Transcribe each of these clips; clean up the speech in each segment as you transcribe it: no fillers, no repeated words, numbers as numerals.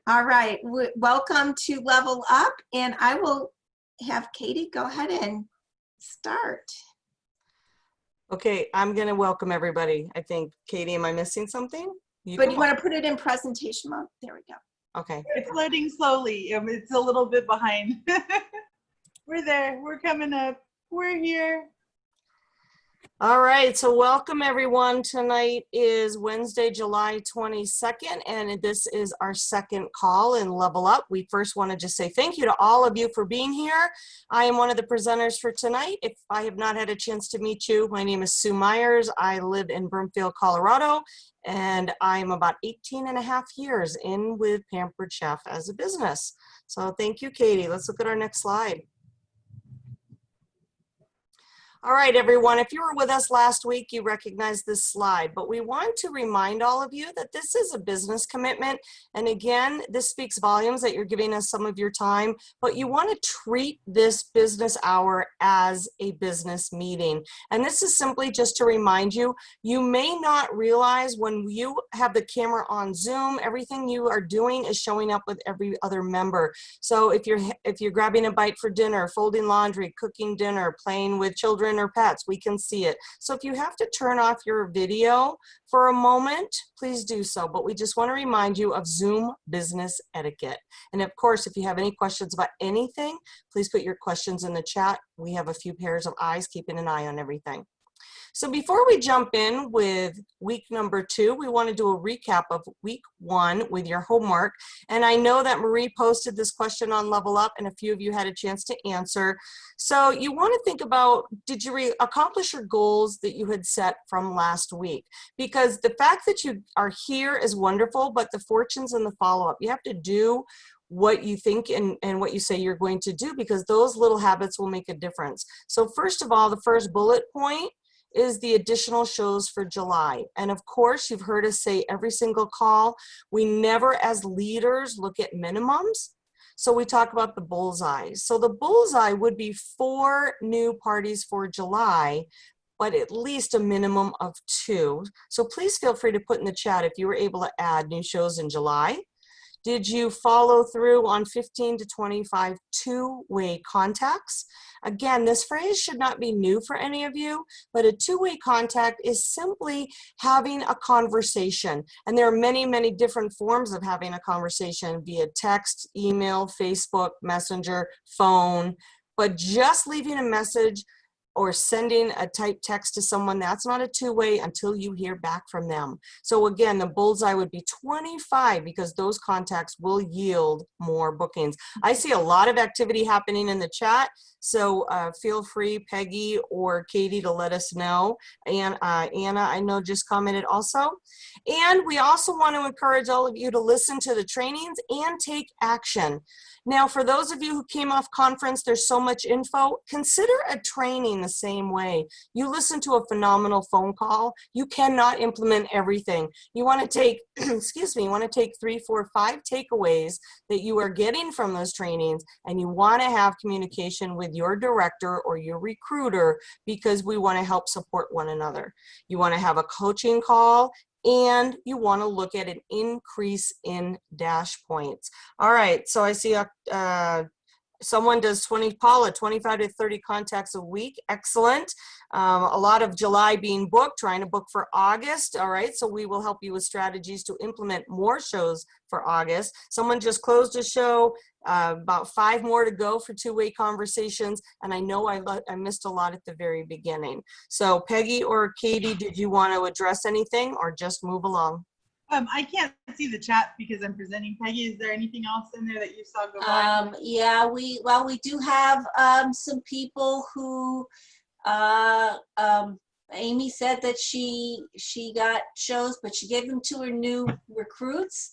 All right, welcome to Level Up, and I will have Katie go ahead and start. Okay, I'm going to welcome everybody. I think, Katie, am I missing something? You want to put it in presentation mode? There we go. Okay. It's loading slowly. It's a little bit behind. We're there. We're coming up. We're here. All right, so welcome everyone. Tonight is Wednesday, July 22nd, and this is our second call in Level Up. We first want to just say thank you to all of you for being here. I am one of the presenters for tonight. If I have not had a chance to meet you, my name is Sue Myers. I live in Broomfield, Colorado, and I'm about 18 and a half years in with Pampered Chef as a business. So thank you, Katie. Let's look at our next slide. All right, everyone, if you were with us last week, you recognize this slide, but we want to remind all of you that this is a business commitment. And again, this speaks volumes that you're giving us some of your time, but you want to treat this business hour as a business meeting. And this is simply just to remind you, you may not realize when you have the camera on Zoom, everything you are doing is showing up with every other member. So if you're grabbing a bite for dinner, folding laundry, cooking dinner, playing with children, or pets, we can see it. So if you have to turn off your video for a moment, please do so. But we just want to remind you of Zoom business etiquette. And of course, if you have any questions about anything, please put your questions in the chat. We have a few pairs of eyes keeping an eye on everything. So before we jump in with week number 2, we want to do a recap of week 1 with your homework. And I know that Marie posted this question on Level Up, and a few of you had a chance to answer. So you want to think about, did you accomplish your goals that you had set from last week? Because the fact that you are here is wonderful, but the fortune's in the follow-up. You have to do what you think and what you say you're going to do, because those little habits will make a difference. So first of all, the first bullet point is the additional shows for July. And of course, you've heard us say every single call, we never as leaders look at minimums. So we talk about the bullseye. So the bullseye would be 4 new parties for July, but at least a minimum of 2. So please feel free to put in the chat if you were able to add new shows in July. Did you follow through on 15 to 25 two-way contacts? Again, this phrase should not be new for any of you, but a two-way contact is simply having a conversation. And there are many, many different forms of having a conversation via text, email, Facebook, Messenger, phone, but just leaving a message or sending a typed text to someone, that's not a two-way until you hear back from them. So again, the bullseye would be 25 because those contacts will yield more bookings. I see a lot of activity happening in the chat, so feel free, Peggy or Katie, to let us know. And Anna, I know, just commented also. And we also want to encourage all of you to listen to the trainings and take action. Now, for those of you who came off conference, there's so much info. Consider a training the same way. You listen to a phenomenal phone call. You cannot implement everything. You want to take, excuse me, you want to take 3, 4, 5 takeaways that you are getting from those trainings, and you want to have communication with your director or your recruiter, because we want to help support one another. You want to have a coaching call, and you want to look at an increase in dash points. All right, so I see someone does Paula, 25 to 30 contacts a week. Excellent. A lot of July being booked, trying to book for August. All right, so we will help you with strategies to implement more shows for August. Someone just closed a show, about 5 more to go for two-way conversations. And I know I missed a lot at the very beginning. So Peggy or Katie, did you want to address anything or just move along? I can't see the chat because I'm presenting. Peggy, is there anything else in there that you saw go by? Yeah, we do have some people who Amy said that she got shows, but she gave them to her new recruits.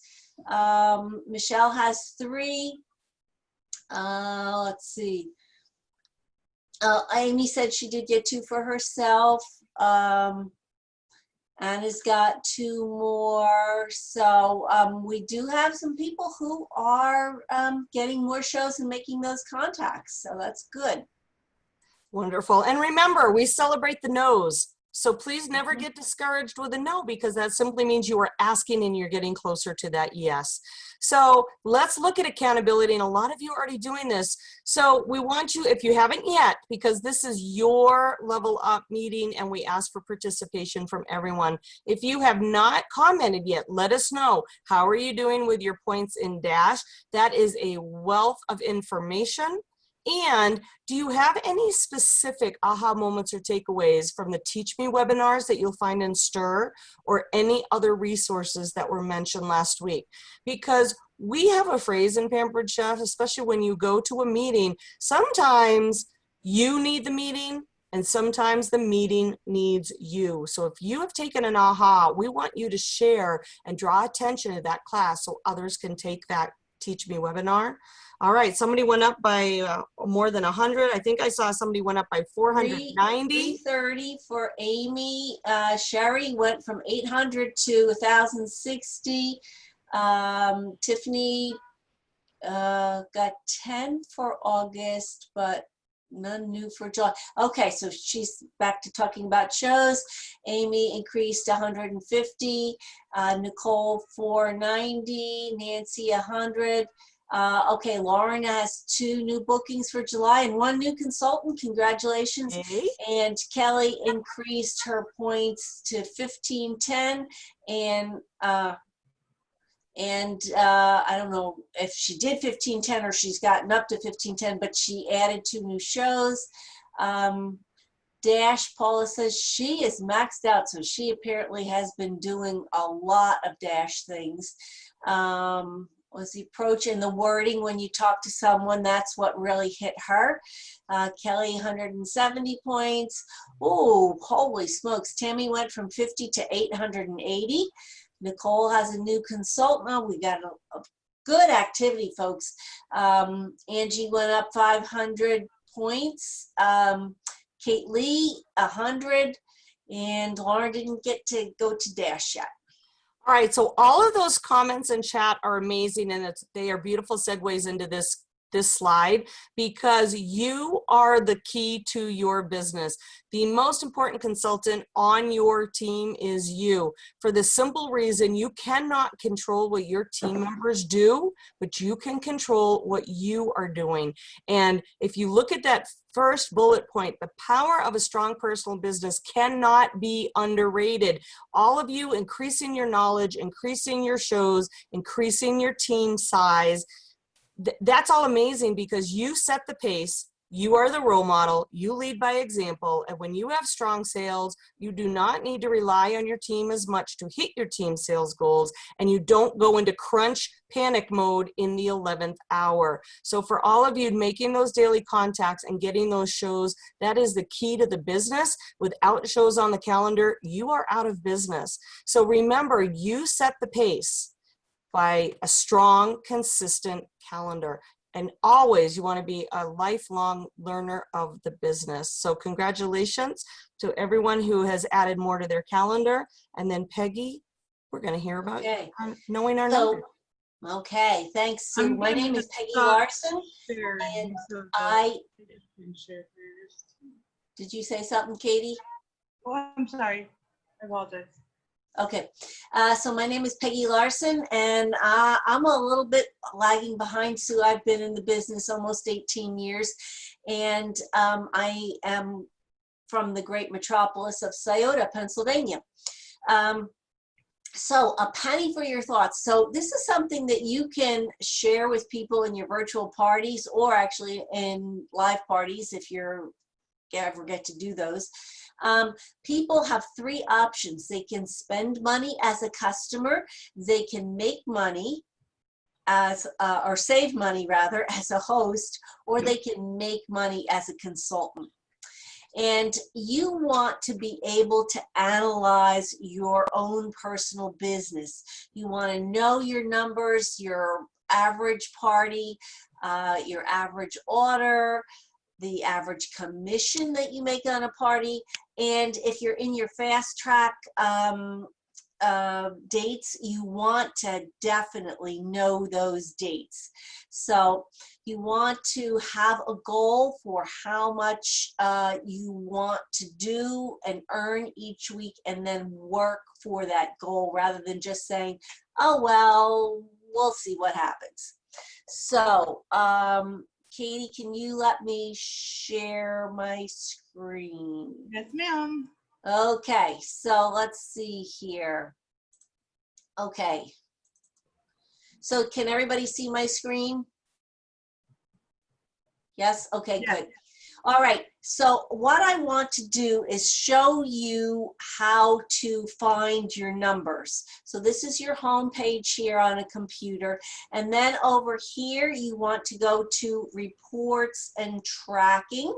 Michelle has 3. Let's see. Amy said she did get 2 for herself. Anna's got 2 more. So we do have some people who are getting more shows and making those contacts. So that's good. Wonderful. And remember, we celebrate the no's. So please never get discouraged with a no, because that simply means you are asking and you're getting closer to that yes. So let's look at accountability, and a lot of you are already doing this. So we want you, if you haven't yet, because this is your Level Up meeting and we ask for participation from everyone. If you have not commented yet, let us know. How are you doing with your points in Dash? That is a wealth of information. And do you have any specific aha moments or takeaways from the Teach Me webinars that you'll find in STIR or any other resources that were mentioned last week? Because we have a phrase in Pampered Chef, especially when you go to a meeting, sometimes you need the meeting and sometimes the meeting needs you. So if you have taken an aha, we want you to share and draw attention to that class so others can take that Teach Me webinar. All right, somebody went up by more than 100. I think I saw somebody went up by 490. 330 for Amy. Sherry went from 800 to 1,060. Tiffany got 10 for August, but none new for July. Okay, so she's back to talking about shows. Amy increased 150. Nicole 490. Nancy 100. Okay, Lauren has 2 new bookings for July and 1 new consultant. Congratulations. Okay. And Kelly increased her points to 1510. And I don't know if she did 1510 or she's gotten up to 1510, but she added 2 new shows. Dash, Paula says she is maxed out, so she apparently has been doing a lot of Dash things. Was the approach and the wording when you talk to someone, that's what really hit her. Kelly, 170 points. Oh, holy smokes. Tammy went from 50 to 880. Nicole has a new consultant. Oh, we got a good activity, folks. Angie went up 500 points. Kate Lee, 100. And Lauren didn't get to go to Dash yet. All right, so all of those comments in chat are amazing, and they are beautiful segues into this slide, because you are the key to your business. The most important consultant on your team is you, for the simple reason you cannot control what your team members do, but you can control what you are doing. And if you look at that first bullet point, the power of a strong personal business cannot be underrated. All of you increasing your knowledge, increasing your shows, increasing your team size, that's all amazing, because you set the pace, you are the role model, you lead by example, and when you have strong sales, you do not need to rely on your team as much to hit your team sales goals, and you don't go into crunch panic mode in the 11th hour. So for all of you making those daily contacts and getting those shows, that is the key to the business. Without shows on the calendar, you are out of business. So remember, you set the pace by a strong, consistent calendar. And always you want to be a lifelong learner of the business. So congratulations to everyone who has added more to their calendar. And then Peggy, we're going to hear about knowing our numbers. Okay, thanks, Sue. I'm My gonna name is Peggy stop Larson, sharing and so that I, can share first. did you say something, Katie? Oh, I'm sorry. I apologize. Okay, so my name is Peggy Larson, and I'm a little bit lagging behind Sue. I've been in the business almost 18 years, and I am from the great metropolis of Scioto, Pennsylvania. So a penny for your thoughts. So this is something that you can share with people in your virtual parties, or actually in live parties if you ever get to do those. People have 3 options. They can spend money as a customer, they can make money as, or save money rather, as a host, or they can make money as a consultant. And you want to be able to analyze your own personal business. You want to know your numbers, your average party, your average order, the average commission that you make on a party. And if you're in your fast track dates, you want to definitely know those dates. So you want to have a goal for how much you want to do and earn each week, and then work for that goal rather than just saying, oh, well, we'll see what happens. So, Katie, can you let me share my screen? Yes, ma'am. Okay, so let's see here. Okay. So can everybody see my screen? Yes? Okay, Yes. good. All right, so what I want to do is show you how to find your numbers. So this is your home page here on a computer. And then over here, you want to go to reports and tracking.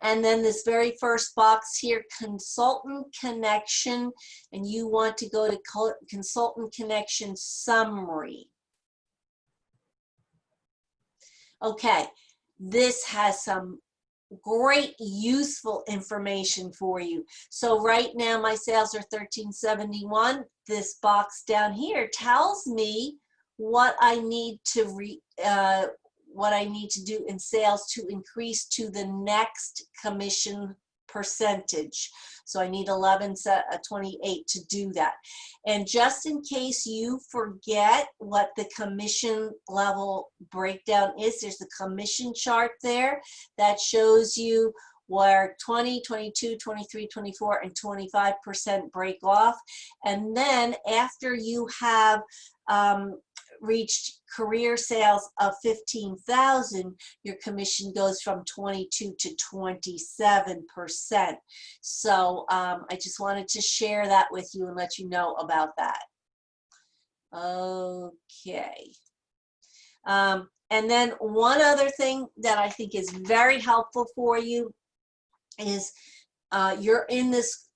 And then this very first box here, consultant connection, and you want to go to consultant connection summary. Okay, this has some great useful information for you. So right now my sales are 1371. This box down here tells me what I need to do in sales to increase to the next commission percentage. So I need 1128 to do that. And just in case you forget what the commission level breakdown is, there's a commission chart there that shows you where 20, 22, 23, 24, and 25% break off. And then after you have reached career sales of 15,000, your commission goes from 22 to 27%. So I just wanted to share that with you and let you know about that. Okay. And then one other thing that I think is very helpful for you is you're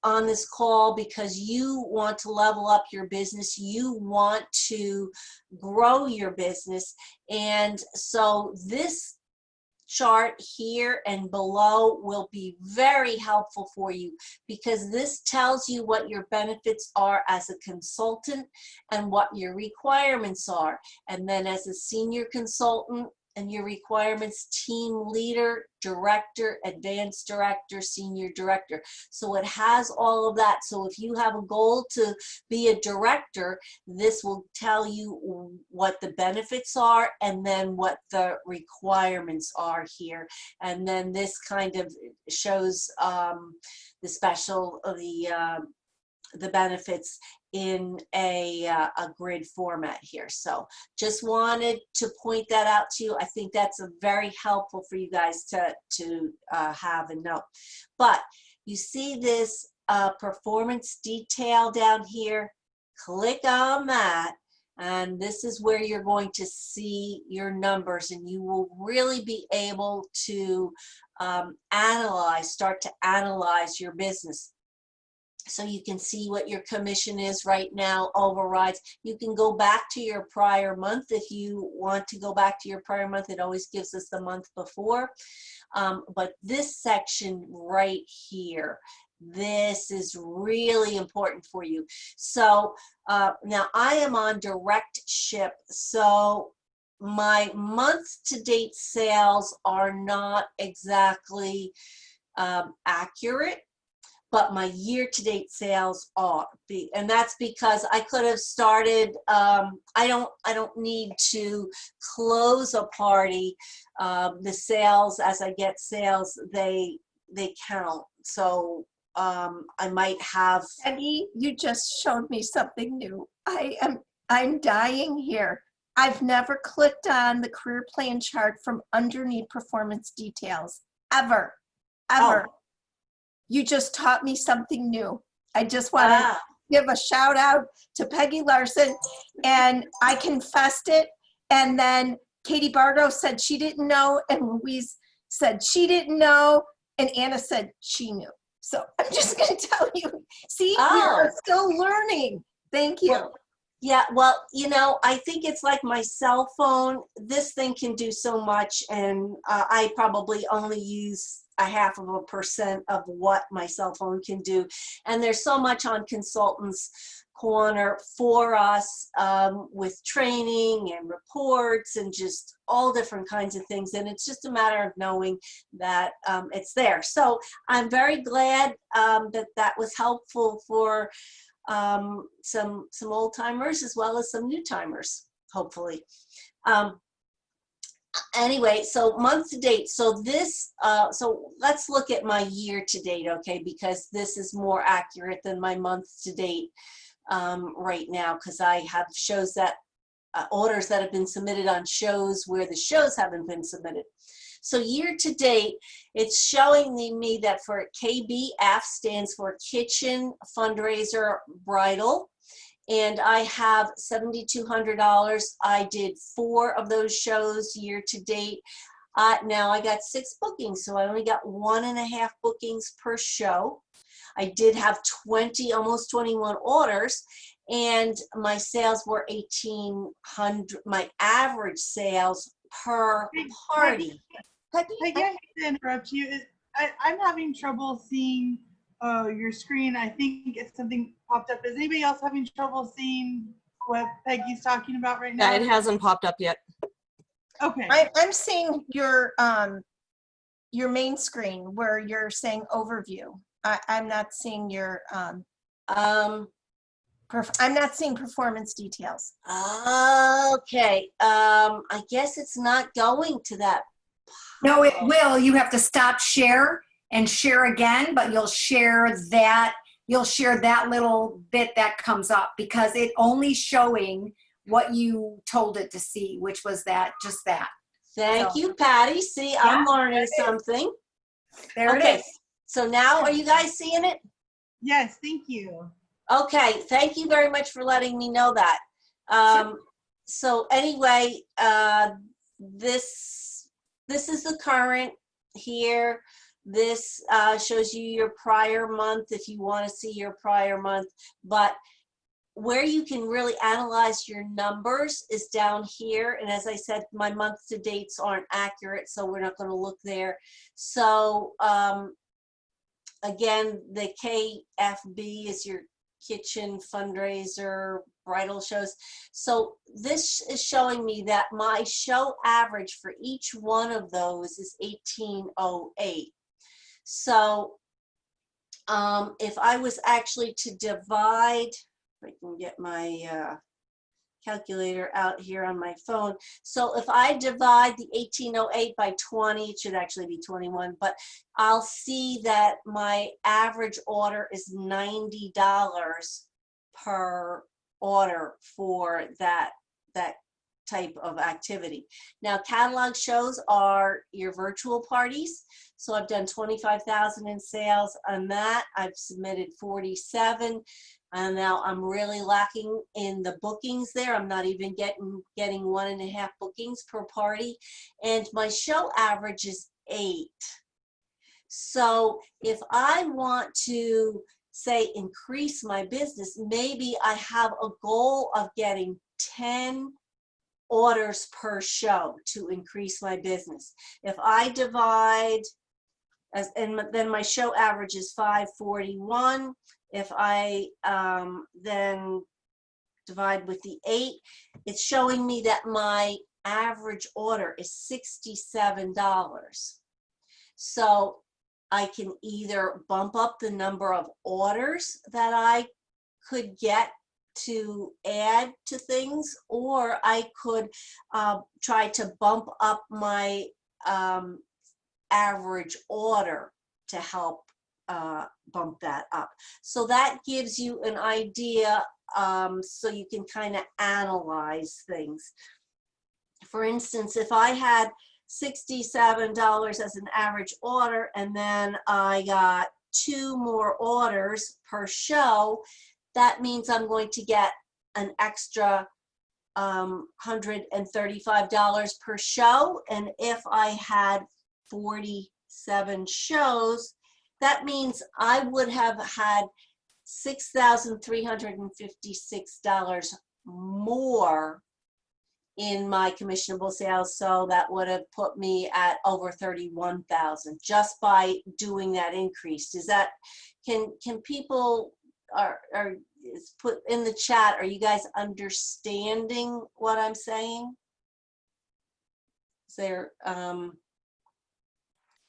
on this call because you want to level up your business. You want to grow your business. And so this chart here and below will be very helpful for you because this tells you what your benefits are as a consultant and what your requirements are. And then as a senior consultant, and your requirements, team leader, director, advanced director, senior director. So it has all of that. So if you have a goal to be a director, this will tell you what the benefits are and then what the requirements are here. And then this kind of shows the benefits in a grid format here. So just wanted to point that out to you. I think that's a very helpful for you guys to have and know. But you see this performance detail down here, click on that, and this is where you're going to see your numbers, and you will really be able to start to analyze your business. So you can see what your commission is right now, overrides. You can go back to your prior month if you want to go back to your prior month. It always gives us the month before. But this section right here, this is really important for you. So now I am on direct ship. So my month-to-date sales are not exactly accurate, but my year-to-date sales are, and that's because I could have started. I don't need to close a party. The sales, as I get sales, they count. So I might have. Eddie, you just showed me something new. I'm dying here. I've never clicked on the career plan chart from underneath performance details, ever. Oh. You just taught me something new. I just want to give a shout out to Peggy Larson, and I confessed it. And then Katie Bardo said she didn't know, and Louise said she didn't know, and Anna said she knew. So I'm just going to tell you, see, we are still learning. Thank you. Well, yeah, well, you know, I think it's like my cell phone. This thing can do so much, and I probably only use 0.5% of what my cell phone can do. And there's so much on Consultants Corner for us, with training and reports and just all different kinds of things. And it's just a matter of knowing that it's there. So I'm very glad that that was helpful for some old timers as well as some new timers, hopefully. Anyway, so month to date. So this, so let's look at my year to date, okay? Because this is more accurate than my month to date right now, because I have shows that, orders that have been submitted on shows where the shows haven't been submitted. So year to date, it's showing me that for KBF stands for Kitchen Fundraiser Bridal. And I have $7,200. I did 4 of those shows year to date. Now I got 6 bookings, so I only got 1.5 bookings per show. I did have 20, almost 21 orders, and my sales were 1,800. My average sales per party. Peggy, I hate to interrupt you. I'm having trouble seeing your screen. I think it's something popped up. Is anybody else having trouble seeing what Peggy's talking about right now? Yeah, it hasn't popped up yet. Okay. I'm seeing your main screen where you're saying overview. I'm not seeing your I'm not seeing performance details. Okay. I guess it's not going to that. No, it will. You have to stop share and share again, but you'll share that little bit that comes up, because it only showing what you told it to see, which was just that. Thank you, Patty. See, I'm learning something. There Okay. it is. So now, are you guys seeing it? Yes, thank you. Okay, thank you very much for letting me know that. So anyway, this is the current here. This shows you your prior month if you want to see your prior month. But where you can really analyze your numbers is down here. And as I said, my month to dates aren't accurate, so we're not going to look there. So again, the KFB is your Kitchen Fundraiser Bridal shows. So this is showing me that my show average for each one of those is 1,808. So if I was actually to divide, if I can get my calculator out here on my phone. So if I divide the 1,808 by 20, it should actually be 21, but I'll see that my average order is $90 per order for that type of activity. Now, catalog shows are your virtual parties. So I've done 25,000 in sales on that. I've submitted 47. And now I'm really lacking in the bookings there. I'm not even getting 1.5 bookings per party. And my show average is 8. So if I want to, say, increase my business, maybe I have a goal of getting 10 orders per show to increase my business. If I divide, and then my show average is 541. If I then divide with the 8, it's showing me that my average order is $67. So I can either bump up the number of orders that I could get to add to things, or I could try to bump up my average order to help bump that up. So that gives you an idea, so you can kind of analyze things. For instance, if I had $67 as an average order, and then I got 2 more orders per show, that means I'm going to get an extra $135 per show. And if I had 47 shows, that means I would have had $6,356 more in my commissionable sales. So that would have put me at over 31,000 just by doing that increase. Is that, can people is put in the chat, are you guys understanding what I'm saying? Is there,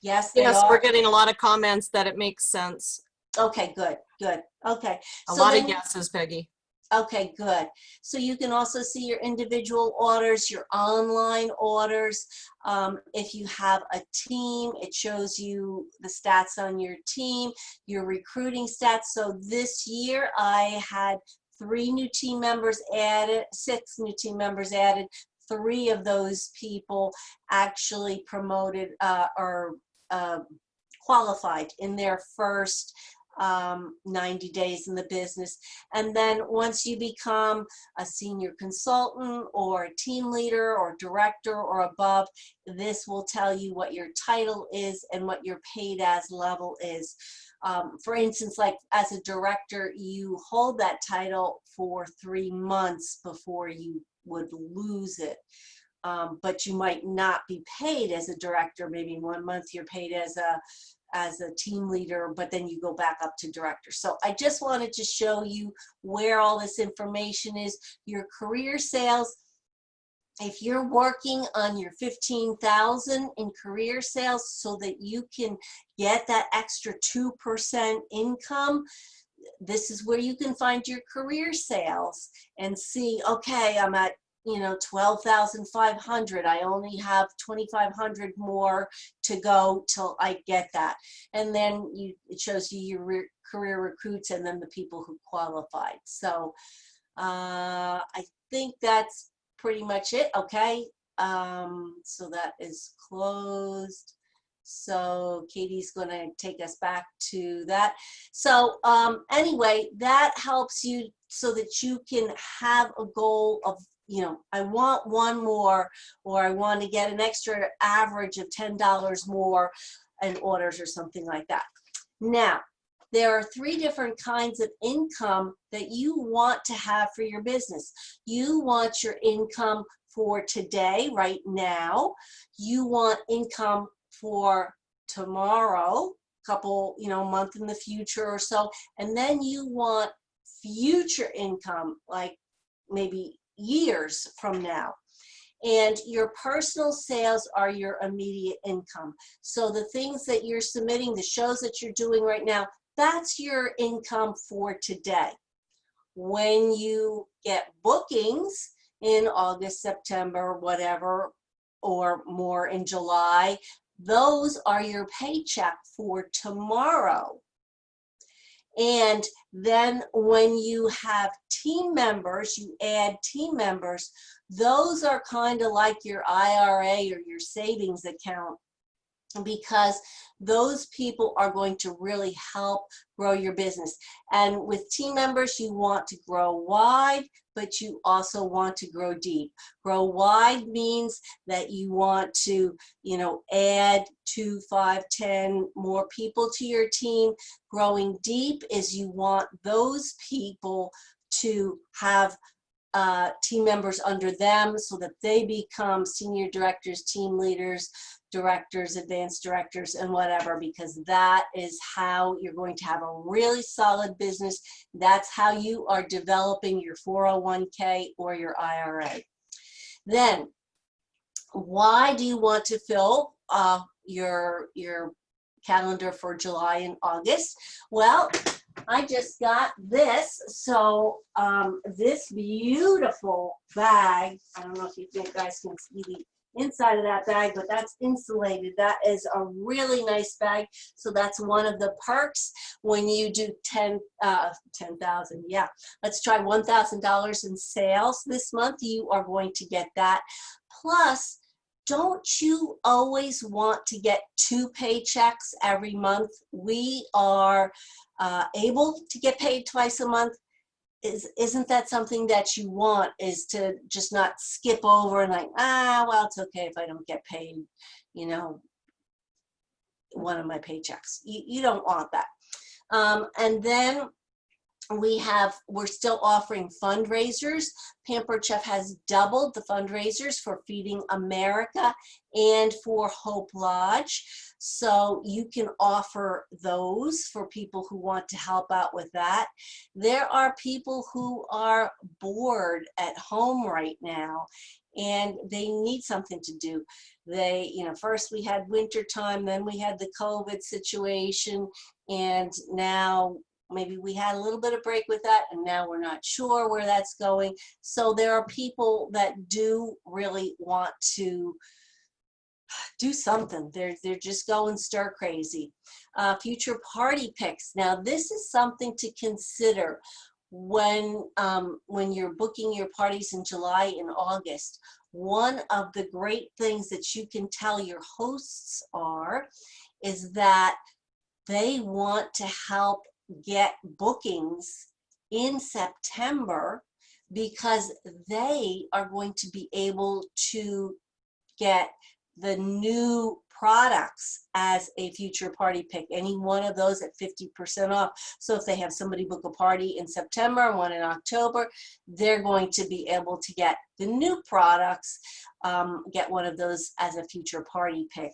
yes, they Yes, are. we're getting a lot of comments that it makes sense. Okay, good, good. Okay. A So lot then, of yeses, Peggy. okay, good. So you can also see your individual orders, your online orders. If you have a team, it shows you the stats on your team, your recruiting stats. So this year I had 3 new team members added, 6 new team members added. 3 of those people actually promoted or qualified in their first 90 days in the business. And then once you become a senior consultant or a team leader or director or above, this will tell you what your title is and what your paid as level is. For instance, like as a director, you hold that title for 3 months before you would lose it. But you might not be paid as a director. Maybe 1 month you're paid as a team leader, but then you go back up to director. So I just wanted to show you where all this information is. Your career sales, if you're working on your 15,000 in career sales so that you can get that extra 2% income, this is where you can find your career sales and see, okay, I'm at 12,500. I only have 2,500 more to go till I get that. And then it shows you your career recruits and then the people who qualified. So I think that's pretty much it. Okay. So that is closed. So Katie's going to take us back to that. So anyway, that helps you so that you can have a goal of, I want 1 more, or I want to get an extra average of $10 more in orders or something like that. Now, there are 3 different kinds of income that you want to have for your business. You want your income for today, right now. You want income for tomorrow, couple, month in the future or so. And then you want future income, like maybe years from now. And your personal sales are your immediate income. So the things that you're submitting, the shows that you're doing right now, that's your income for today. When you get bookings in August, September, whatever, or more in July, those are your paycheck for tomorrow. And then when you have team members, you add team members, those are kind of like your IRA or your savings account, because those people are going to really help grow your business. And with team members, you want to grow wide, but you also want to grow deep. Grow wide means that you want to, add 2, 5, 10 more people to your team. Growing deep is you want those people to have team members under them so that they become senior directors, team leaders, directors, advanced directors, and whatever, because that is how you're going to have a really solid business. That's how you are developing your 401k or your IRA. Then, why do you want to fill your calendar for July and August? Well, I just got this. So this beautiful bag, I don't know if you guys can see the inside of that bag, but that's insulated. That is a really nice bag. So that's one of the perks when you do 10,000, yeah. Let's try $1,000 in sales this month. You are going to get that. Plus, don't you always want to get 2 paychecks every month? We are able to get paid twice a month. Isn't that something that you want, is to just not skip over and like, well, it's okay if I don't get paid, one of my paychecks. You don't want that. And then we're still offering fundraisers. Pampered Chef has doubled the fundraisers for Feeding America and for Hope Lodge. So you can offer those for people who want to help out with that. There are people who are bored at home right now and they need something to do. They, first we had winter time, then we had the COVID situation, and now maybe we had a little bit of break with that, and now we're not sure where that's going. So there are people that do really want to do something. They're just going stir crazy. Future party picks. Now this is something to consider when you're booking your parties in July and August. One of the great things that you can tell your hosts is that they want to help get bookings in September because they are going to be able to get the new products as a future party pick, any one of those at 50% off. So if they have somebody book a party in September and one in October, they're going to be able to get the new products, get one of those as a future party pick.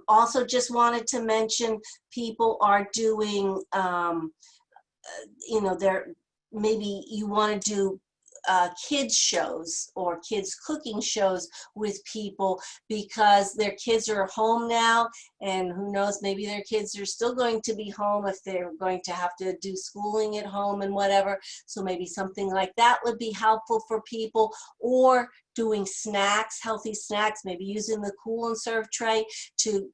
Also just wanted to mention, people are doing, maybe you want to do kids shows or kids cooking shows with people because their kids are home now, and who knows, maybe their kids are still going to be home if they're going to have to do schooling at home and whatever. So maybe something like that would be helpful for people, or doing snacks, healthy snacks, maybe using the cool and serve tray to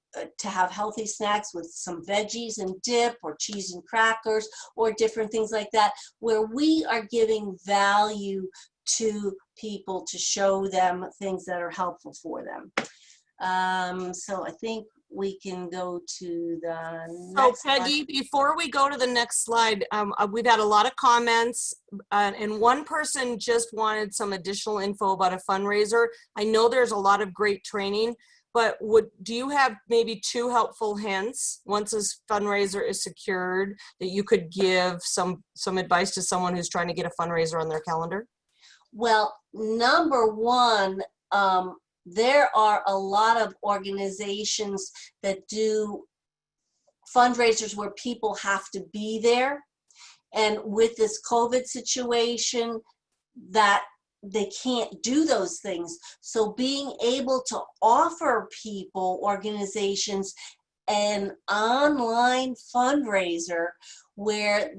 have healthy snacks with some veggies and dip, or cheese and crackers, or different things like that, where we are giving value to people to show them things that are helpful for them. So I think we can go to the next So Peggy, before we go to the next slide, we've had a lot of comments, and one person just wanted some additional info about a fundraiser. I know there's a lot of great training, but do you have maybe 2 helpful hints once this fundraiser is secured that you could give some advice to someone who's trying to get a fundraiser on their calendar? Well, number one, there are a lot of organizations that do fundraisers where people have to be there. And with this COVID situation, that they can't do those things. So being able to offer people, organizations, an online fundraiser where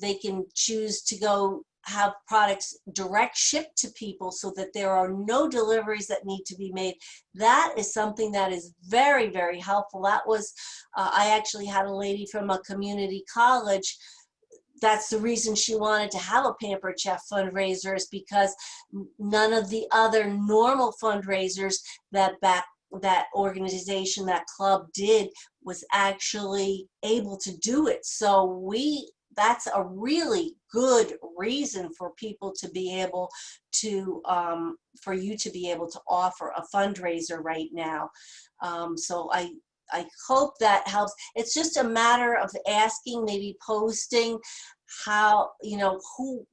they can choose to go have products direct shipped to people so that there are no deliveries that need to be made. That is something that is very, very helpful. That was, I actually had a lady from a community college. That's the reason she wanted to have a Pampered Chef fundraiser, is because none of the other normal fundraisers that organization, that club did, was actually able to do it. So that's a really good reason for people to be able to, for you to be able to offer a fundraiser right now. So I hope that helps. It's just a matter of asking, maybe posting how,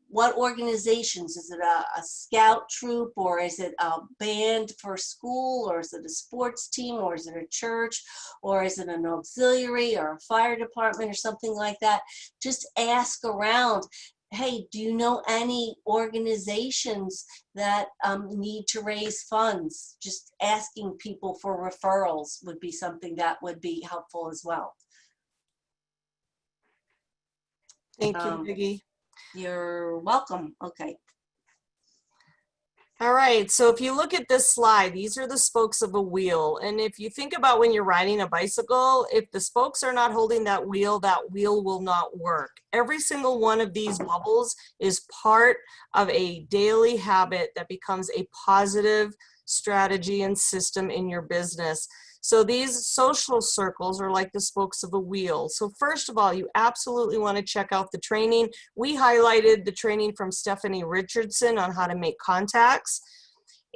what organizations, is it a scout troop, or is it a band for school, or is it a sports team, or is it a church, or is it an auxiliary or a fire department or something like that? Just ask around. Hey, do you know any organizations that need to raise funds? Just asking people for referrals would be something that would be helpful as well. Thank you, Peggy. You're welcome. Okay. All right, so if you look at this slide, these are the spokes of a wheel. And if you think about when you're riding a bicycle, if the spokes are not holding that wheel will not work. Every single one of these bubbles is part of a daily habit that becomes a positive strategy and system in your business. So these social circles are like the spokes of a wheel. So first of all, you absolutely want to check out the training. We highlighted the training from Stephanie Richardson on how to make contacts.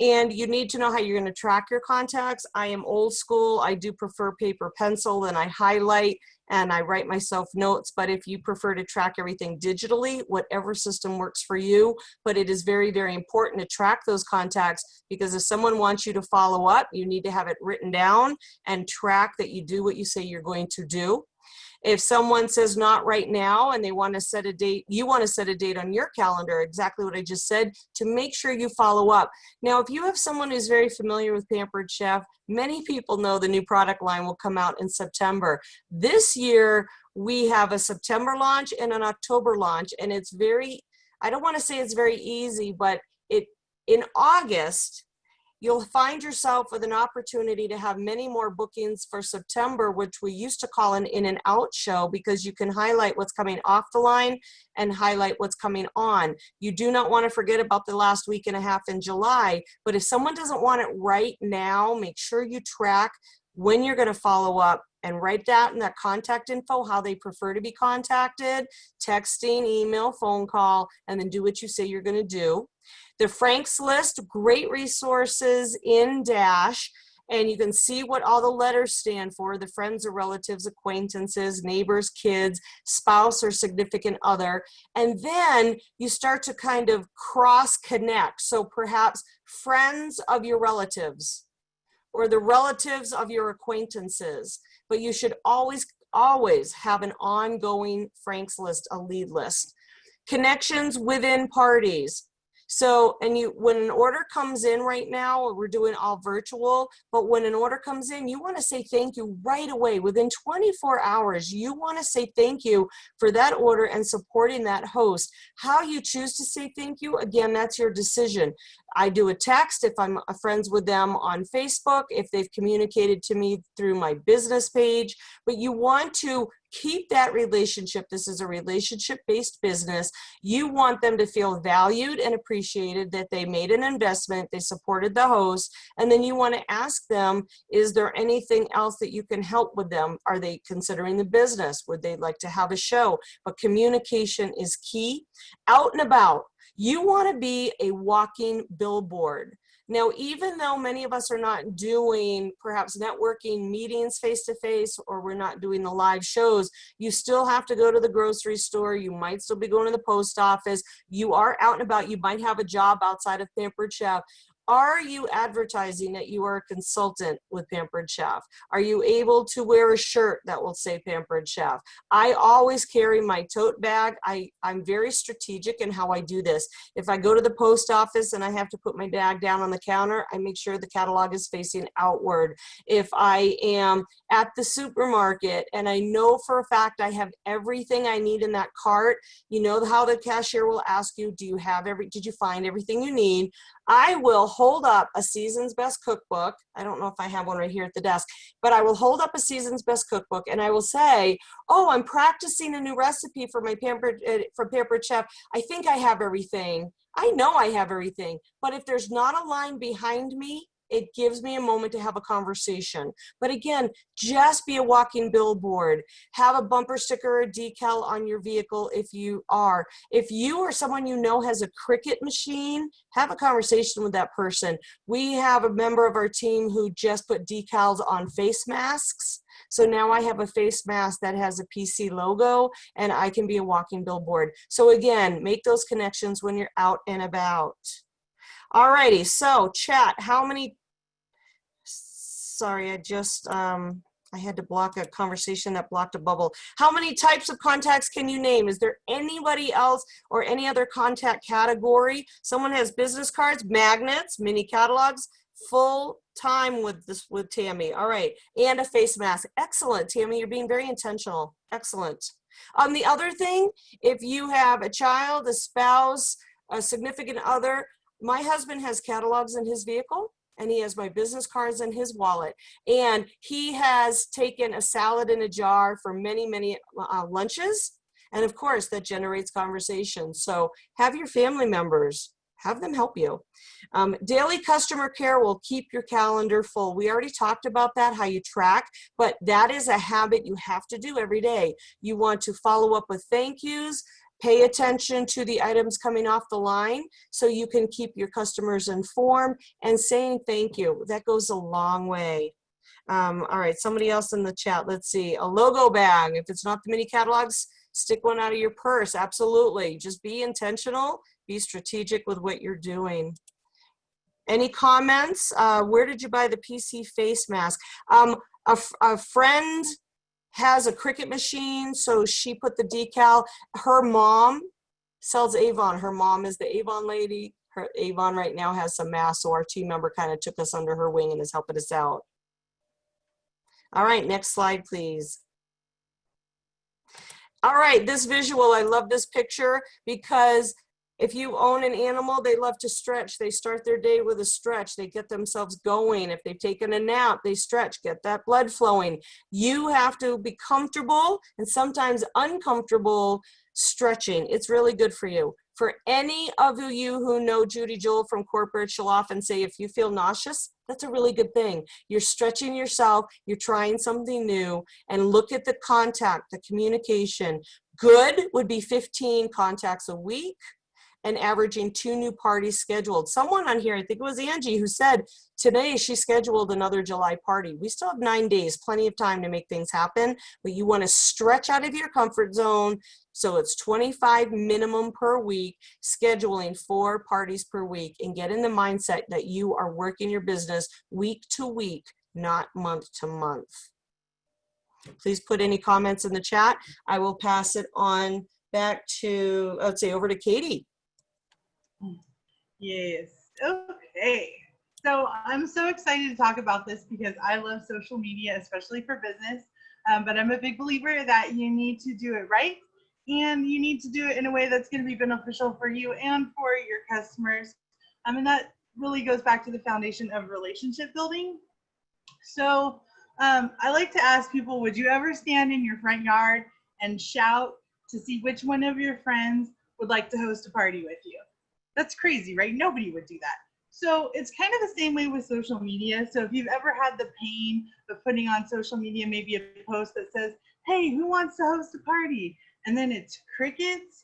And you need to know how you're going to track your contacts. I am old school. I do prefer paper pencil, and I highlight and I write myself notes. But if you prefer to track everything digitally, whatever system works for you. But it is very, very important to track those contacts, because if someone wants you to follow up, you need to have it written down and track that you do what you say you're going to do. If someone says not right now and they want to set a date, you want to set a date on your calendar, exactly what I just said, to make sure you follow up. Now, if you have someone who's very familiar with Pampered Chef, many people know the new product line will come out in September. This year, we have a September launch and an October launch, and it's very, I don't want to say it's very easy, but in August, you'll find yourself with an opportunity to have many more bookings for September, which we used to call an in and out show, because you can highlight what's coming off the line and highlight what's coming on. You do not want to forget about the last week and a half in July, but if someone doesn't want it right now, make sure you track when you're going to follow up and write that in that contact info, how they prefer to be contacted, texting, email, phone call, and then do what you say you're going to do. The Frank's List, great resources in Dash, and you can see what all the letters stand for: the friends or relatives, acquaintances, neighbors, kids, spouse or significant other. And then you start to kind of cross connect. So perhaps friends of your relatives or the relatives of your acquaintances. But you should always have an ongoing Frank's List, a lead list. Connections within parties. So, and when an order comes in right now, we're doing all virtual, but when an order comes in, you want to say thank you right away. Within 24 hours, you want to say thank you for that order and supporting that host. How you choose to say thank you, again, that's your decision. I do a text if I'm friends with them on Facebook, if they've communicated to me through my business page, but you want to keep that relationship. This is a relationship-based business. You want them to feel valued and appreciated, that they made an investment, they supported the host, and then you want to ask them, is there anything else that you can help with them? Are they considering the business? Would they like to have a show? But communication is key. Out and about. You want to be a walking billboard. Now, even though many of us are not doing perhaps networking meetings face-to-face, or we're not doing the live shows, you still have to go to the grocery store. You might still be going to the post office. You are out and about. You might have a job outside of Pampered Chef. Are you advertising that you are a consultant with Pampered Chef? Are you able to wear a shirt that will say Pampered Chef? I always carry my tote bag. I'm very strategic in how I do this. If I go to the post office and I have to put my bag down on the counter, I make sure the catalog is facing outward. If I am at the supermarket and I know for a fact I have everything I need in that cart, you know how the cashier will ask you, did you find everything you need? I will hold up a Season's Best Cookbook. I don't know if I have one right here at the desk, but I will hold up a Season's Best Cookbook and I will say, oh, I'm practicing a new recipe for my Pampered Chef. I think I have everything. I know I have everything, but if there's not a line behind me, it gives me a moment to have a conversation. But again, just be a walking billboard. Have a bumper sticker or decal on your vehicle if you are. If you or someone you know has a Cricut machine, have a conversation with that person. We have a member of our team who just put decals on face masks. So now I have a face mask that has a PC logo, and I can be a walking billboard. So again, make those connections when you're out and about. Alrighty, so chat, how many, sorry, I had to block a conversation that blocked a bubble. How many types of contacts can you name? Is there anybody else or any other contact category? Someone has business cards, magnets, mini catalogs, full time with Tammy. All right, and a face mask. Excellent, Tammy, you're being very intentional. Excellent. The other thing, if you have a child, a spouse, a significant other, my husband has catalogs in his vehicle, and he has my business cards in his wallet. And he has taken a salad in a jar for many, many lunches. And of course, that generates conversation. So have your family members, have them help you. Daily customer care will keep your calendar full. We already talked about that, how you track, but that is a habit you have to do every day. You want to follow up with thank yous. Pay attention to the items coming off the line so you can keep your customers informed, and saying thank you. That goes a long way. All right, somebody else in the chat. Let's see. A logo bag. If it's not the mini catalogs, stick one out of your purse. Absolutely. Just be intentional. Be strategic with what you're doing. Any comments? Where did you buy the PC face mask? A friend has a Cricut machine, so she put the decal. Her mom sells Avon. Her mom is the Avon lady. Her Avon right now has some masks, so our team member kind of took us under her wing and is helping us out. All right, next slide, please. All right, this visual, I love this picture because if you own an animal, they love to stretch. They start their day with a stretch. They get themselves going. If they've taken a nap, they stretch, get that blood flowing. You have to be comfortable and sometimes uncomfortable stretching. It's really good for you. For any of you who know Judy Joel from corporate, she'll often say, if you feel nauseous, that's a really good thing. You're stretching yourself, you're trying something new, and look at the contact, the communication. Good would be 15 contacts a week and averaging 2 new parties scheduled. Someone on here, I think it was Angie, who said today she scheduled another July party. We still have 9 days, plenty of time to make things happen, but you want to stretch out of your comfort zone. So it's 25 minimum per week, scheduling 4 parties per week, and get in the mindset that you are working your business week to week, not month to month. Please put any comments in the chat. I will pass it on back to, I would say, over to Katie. Yes. Okay. So I'm so excited to talk about this because I love social media, especially for business. But I'm a big believer that you need to do it right, and you need to do it in a way that's going to be beneficial for you and for your customers. And that really goes back to the foundation of relationship building. So I like to ask people, would you ever stand in your front yard and shout to see which one of your friends would like to host a party with you? That's crazy, right? Nobody would do that. So it's kind of the same way with social media. So if you've ever had the pain of putting on social media, maybe a post that says, hey, who wants to host a party? And then it's crickets.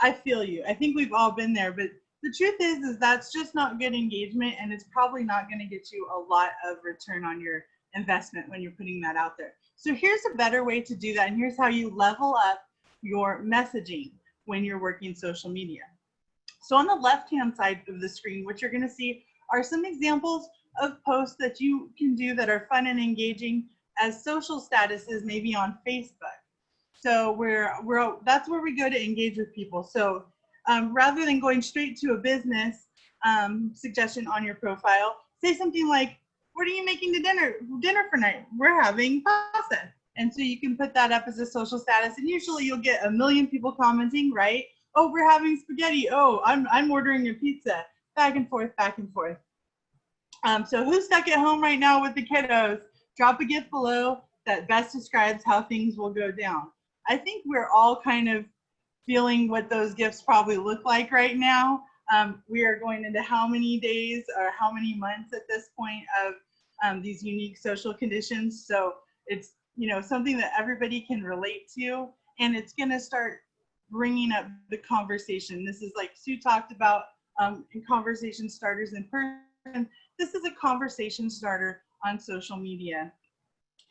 I feel you. I think we've all been there. But the truth is that's just not good engagement, and it's probably not going to get you a lot of return on your investment when you're putting that out there. So here's a better way to do that, and here's how you level up your messaging when you're working social media. So on the left-hand side of the screen, what you're going to see are some examples of posts that you can do that are fun and engaging as social statuses, maybe on Facebook. So that's where we go to engage with people. So rather than going straight to a business suggestion on your profile, say something like, what are you making to dinner for night? We're having pasta. And so you can put that up as a social status, and usually you'll get 1 million people commenting, right? Oh, we're having spaghetti. Oh, I'm ordering a pizza. Back and forth, back and forth. So who's stuck at home right now with the kiddos? Drop a gift below that best describes how things will go down. I think we're all kind of feeling what those gifts probably look like right now. We are going into how many days or how many months at this point of these unique social conditions. So it's, you know, something that everybody can relate to, and it's going to start bringing up the conversation. This is like Sue talked about in conversation starters in person. This is a conversation starter on social media.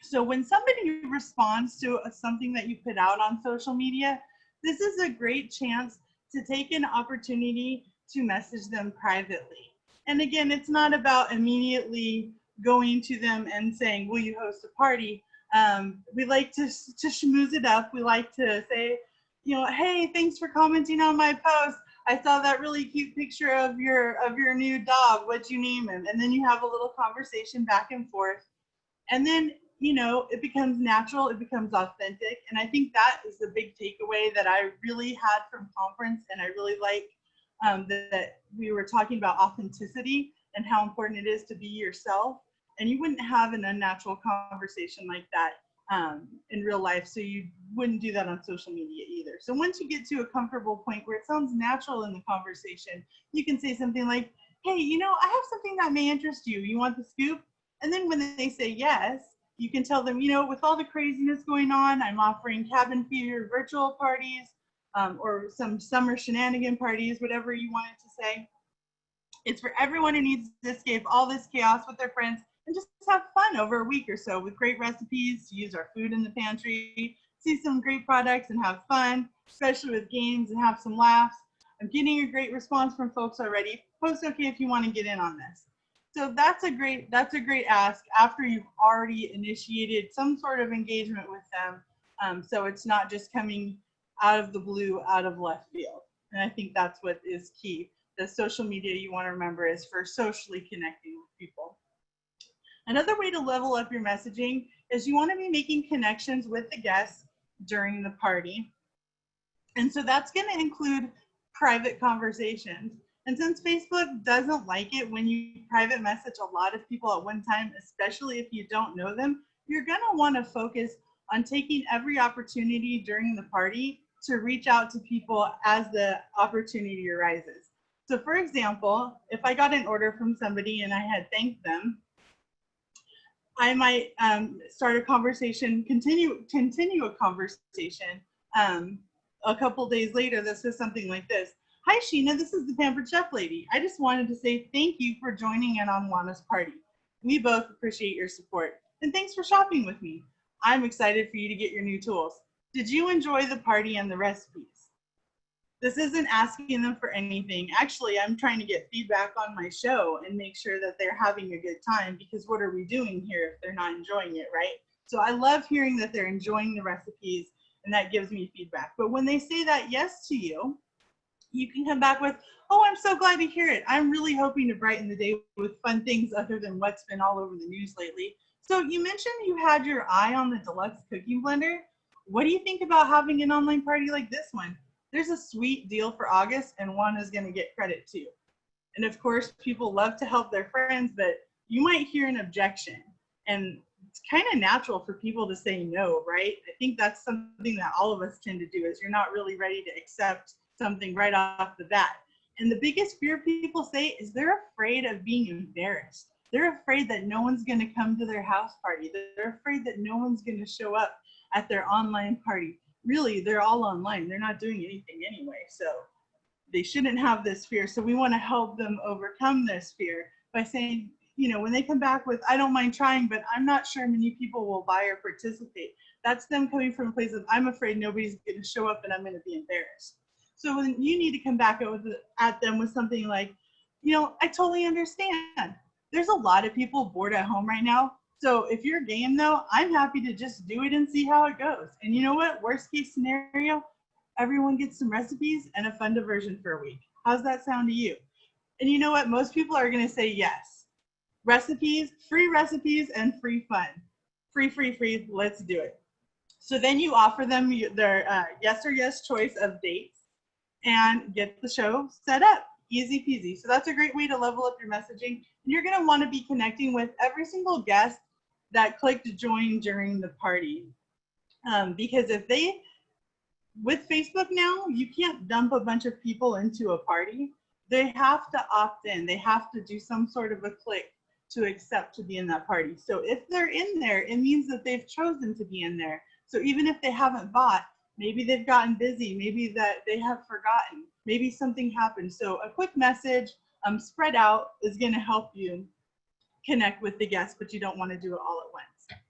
So when somebody responds to something that you put out on social media, this is a great chance to take an opportunity to message them privately. And again, it's not about immediately going to them and saying, will you host a party? We like to schmooze it up. We like to say, you know, hey, thanks for commenting on my post. I saw that really cute picture of your new dog. What'd you name him? And then you have a little conversation back and forth. And then, you know, it becomes natural, it becomes authentic. And I think that is the big takeaway that I really had from conference. And I really like that we were talking about authenticity and how important it is to be yourself. And you wouldn't have an unnatural conversation like that in real life. So you wouldn't do that on social media either. So once you get to a comfortable point where it sounds natural in the conversation, you can say something like, hey, you know, I have something that may interest you. You want the scoop? And then when they say yes, you can tell them, you know, with all the craziness going on, I'm offering cabin fever virtual parties. or some summer shenanigan parties, whatever you wanted to say. It's for everyone who needs to escape all this chaos with their friends and just have fun over a week or so with great recipes, to use our food in the pantry, see some great products and have fun, especially with games, and have some laughs. I'm getting a great response from folks already. Post okay if you want to get in on this. So that's a great ask after you've already initiated some sort of engagement with them. So it's not just coming out of the blue, out of left field. And I think that's what is key. The social media, you want to remember, is for socially connecting with people. Another way to level up your messaging is you want to be making connections with the guests during the party. And so that's going to include private conversations. And since Facebook doesn't like it when you private message a lot of people at one time, especially if you don't know them, you're going to want to focus on taking every opportunity during the party to reach out to people as the opportunity arises. So for example, if I got an order from somebody and I had thanked them, I might start a conversation, continue a conversation. A couple days later, this is something like this. Hi, Sheena, this is the Pampered Chef Lady. I just wanted to say thank you for joining in on Juana's party. We both appreciate your support. And thanks for shopping with me. I'm excited for you to get your new tools. Did you enjoy the party and the recipes? This isn't asking them for anything. Actually, I'm trying to get feedback on my show and make sure that they're having a good time, because what are we doing here if they're not enjoying it, right? So I love hearing that they're enjoying the recipes, and that gives me feedback. But when they say that yes to you, you can come back with, oh, I'm so glad to hear it. I'm really hoping to brighten the day with fun things other than what's been all over the news lately. So you mentioned you had your eye on the deluxe cooking blender. What do you think about having an online party like this one? There's a sweet deal for August, and Juana's going to get credit too. And of course, people love to help their friends, but you might hear an objection. And it's kind of natural for people to say no, right? I think that's something that all of us tend to do, is you're not really ready to accept something right off the bat. And the biggest fear people say is they're afraid of being embarrassed. They're afraid that no one's going to come to their house party. They're afraid that no one's going to show up at their online party. Really, they're all online. They're not doing anything anyway. So they shouldn't have this fear. So we want to help them overcome this fear by saying, you know, when they come back with, I don't mind trying, but I'm not sure many people will buy or participate. That's them coming from a place of, I'm afraid nobody's going to show up and I'm going to be embarrassed. So when you need to come back at them with something like, you know, I totally understand. There's a lot of people bored at home right now. So if you're game though, I'm happy to just do it and see how it goes. And you know what? Worst case scenario, everyone gets some recipes and a fun diversion for a week. How's that sound to you? And you know what? Most people are going to say yes. Recipes, and free fun. Free. Let's do it. So then you offer them their yes or yes choice of dates and get the show set up. Easy peasy. So that's a great way to level up your messaging. And you're going to want to be connecting with every single guest that clicked join during the party. Because with Facebook now, you can't dump a bunch of people into a party. They have to opt in. They have to do some sort of a click to accept to be in that party. So if they're in there, it means that they've chosen to be in there. So even if they haven't bought, maybe they've gotten busy, maybe that they have forgotten, maybe something happened. So a quick message spread out is going to help you connect with the guests, but you don't want to do it all at once.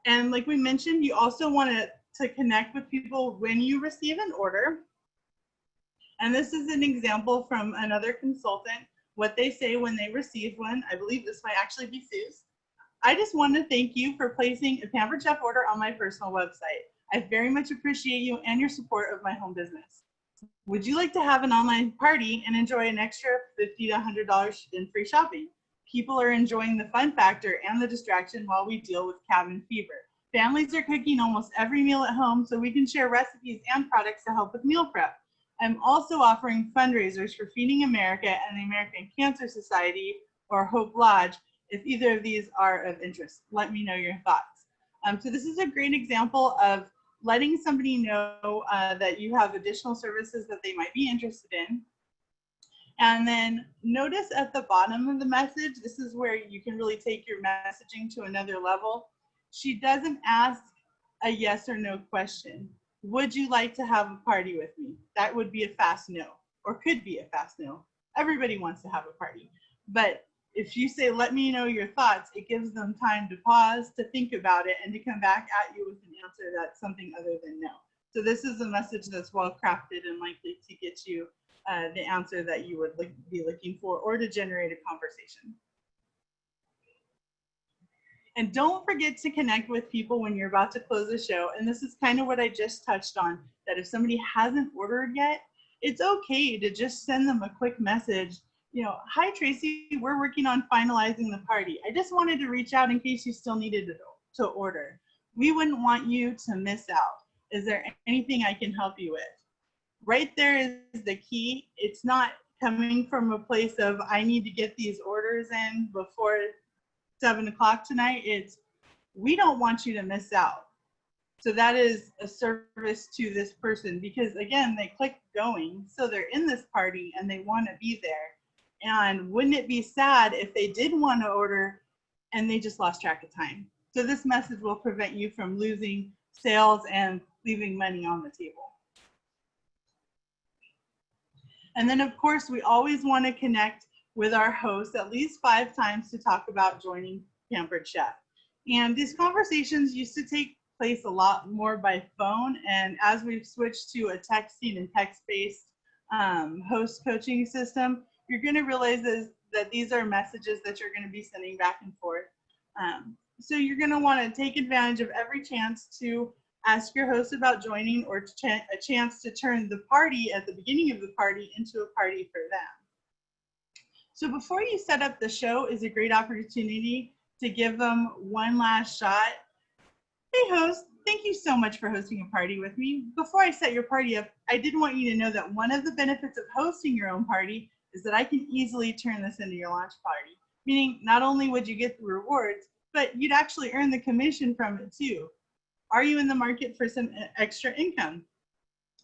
And like we mentioned, you also want to connect with people when you receive an order. And this is an example from another consultant, what they say when they receive one. I believe this might actually be Sue's. I just want to thank you for placing a Pampered Chef order on my personal website. I very much appreciate you and your support of my home business. Would you like to have an online party and enjoy an extra $50 to $100 in free shopping? People are enjoying the fun factor and the distraction while we deal with cabin fever. Families are cooking almost every meal at home, so we can share recipes and products to help with meal prep. I'm also offering fundraisers for Feeding America and the American Cancer Society or Hope Lodge. If either of these are of interest, let me know your thoughts. So this is a great example of letting somebody know that you have additional services that they might be interested in. And then notice at the bottom of the message, this is where you can really take your messaging to another level. She doesn't ask a yes or no question. Would you like to have a party with me? That would be a fast no, or could be a fast no. Everybody wants to have a party. But if you say, let me know your thoughts, it gives them time to pause, to think about it, and to come back at you with an answer that's something other than no. So this is a message that's well crafted and likely to get you the answer that you would be looking for, or to generate a conversation. And don't forget to connect with people when you're about to close the show. And this is kind of what I just touched on, that if somebody hasn't ordered yet, it's okay to just send them a quick message. You know, hi Tracy, we're working on finalizing the party. I just wanted to reach out in case you still needed to order. We wouldn't want you to miss out. Is there anything I can help you with? Right there is the key. It's not coming from a place of, I need to get these orders in before 7 o'clock tonight. It's, we don't want you to miss out. So that is a service to this person, because again, they click going, so they're in this party and they want to be there. And wouldn't it be sad if they did want to order and they just lost track of time? So this message will prevent you from losing sales and leaving money on the table. And then of course, we always want to connect with our hosts at least 5 times to talk about joining Pampered Chef. And these conversations used to take place a lot more by phone. And as we've switched to a texting and text-based host coaching system, you're going to realize that these are messages that you're going to be sending back and forth. So you're going to want to take advantage of every chance to ask your host about joining, or a chance to turn the party at the beginning of the party into a party for them. So before you set up the show is a great opportunity to give them one last shot. Hey host, thank you so much for hosting a party with me. Before I set your party up, I did want you to know that one of the benefits of hosting your own party is that I can easily turn this into your launch party. Meaning not only would you get the rewards, but you'd actually earn the commission from it too. Are you in the market for some extra income?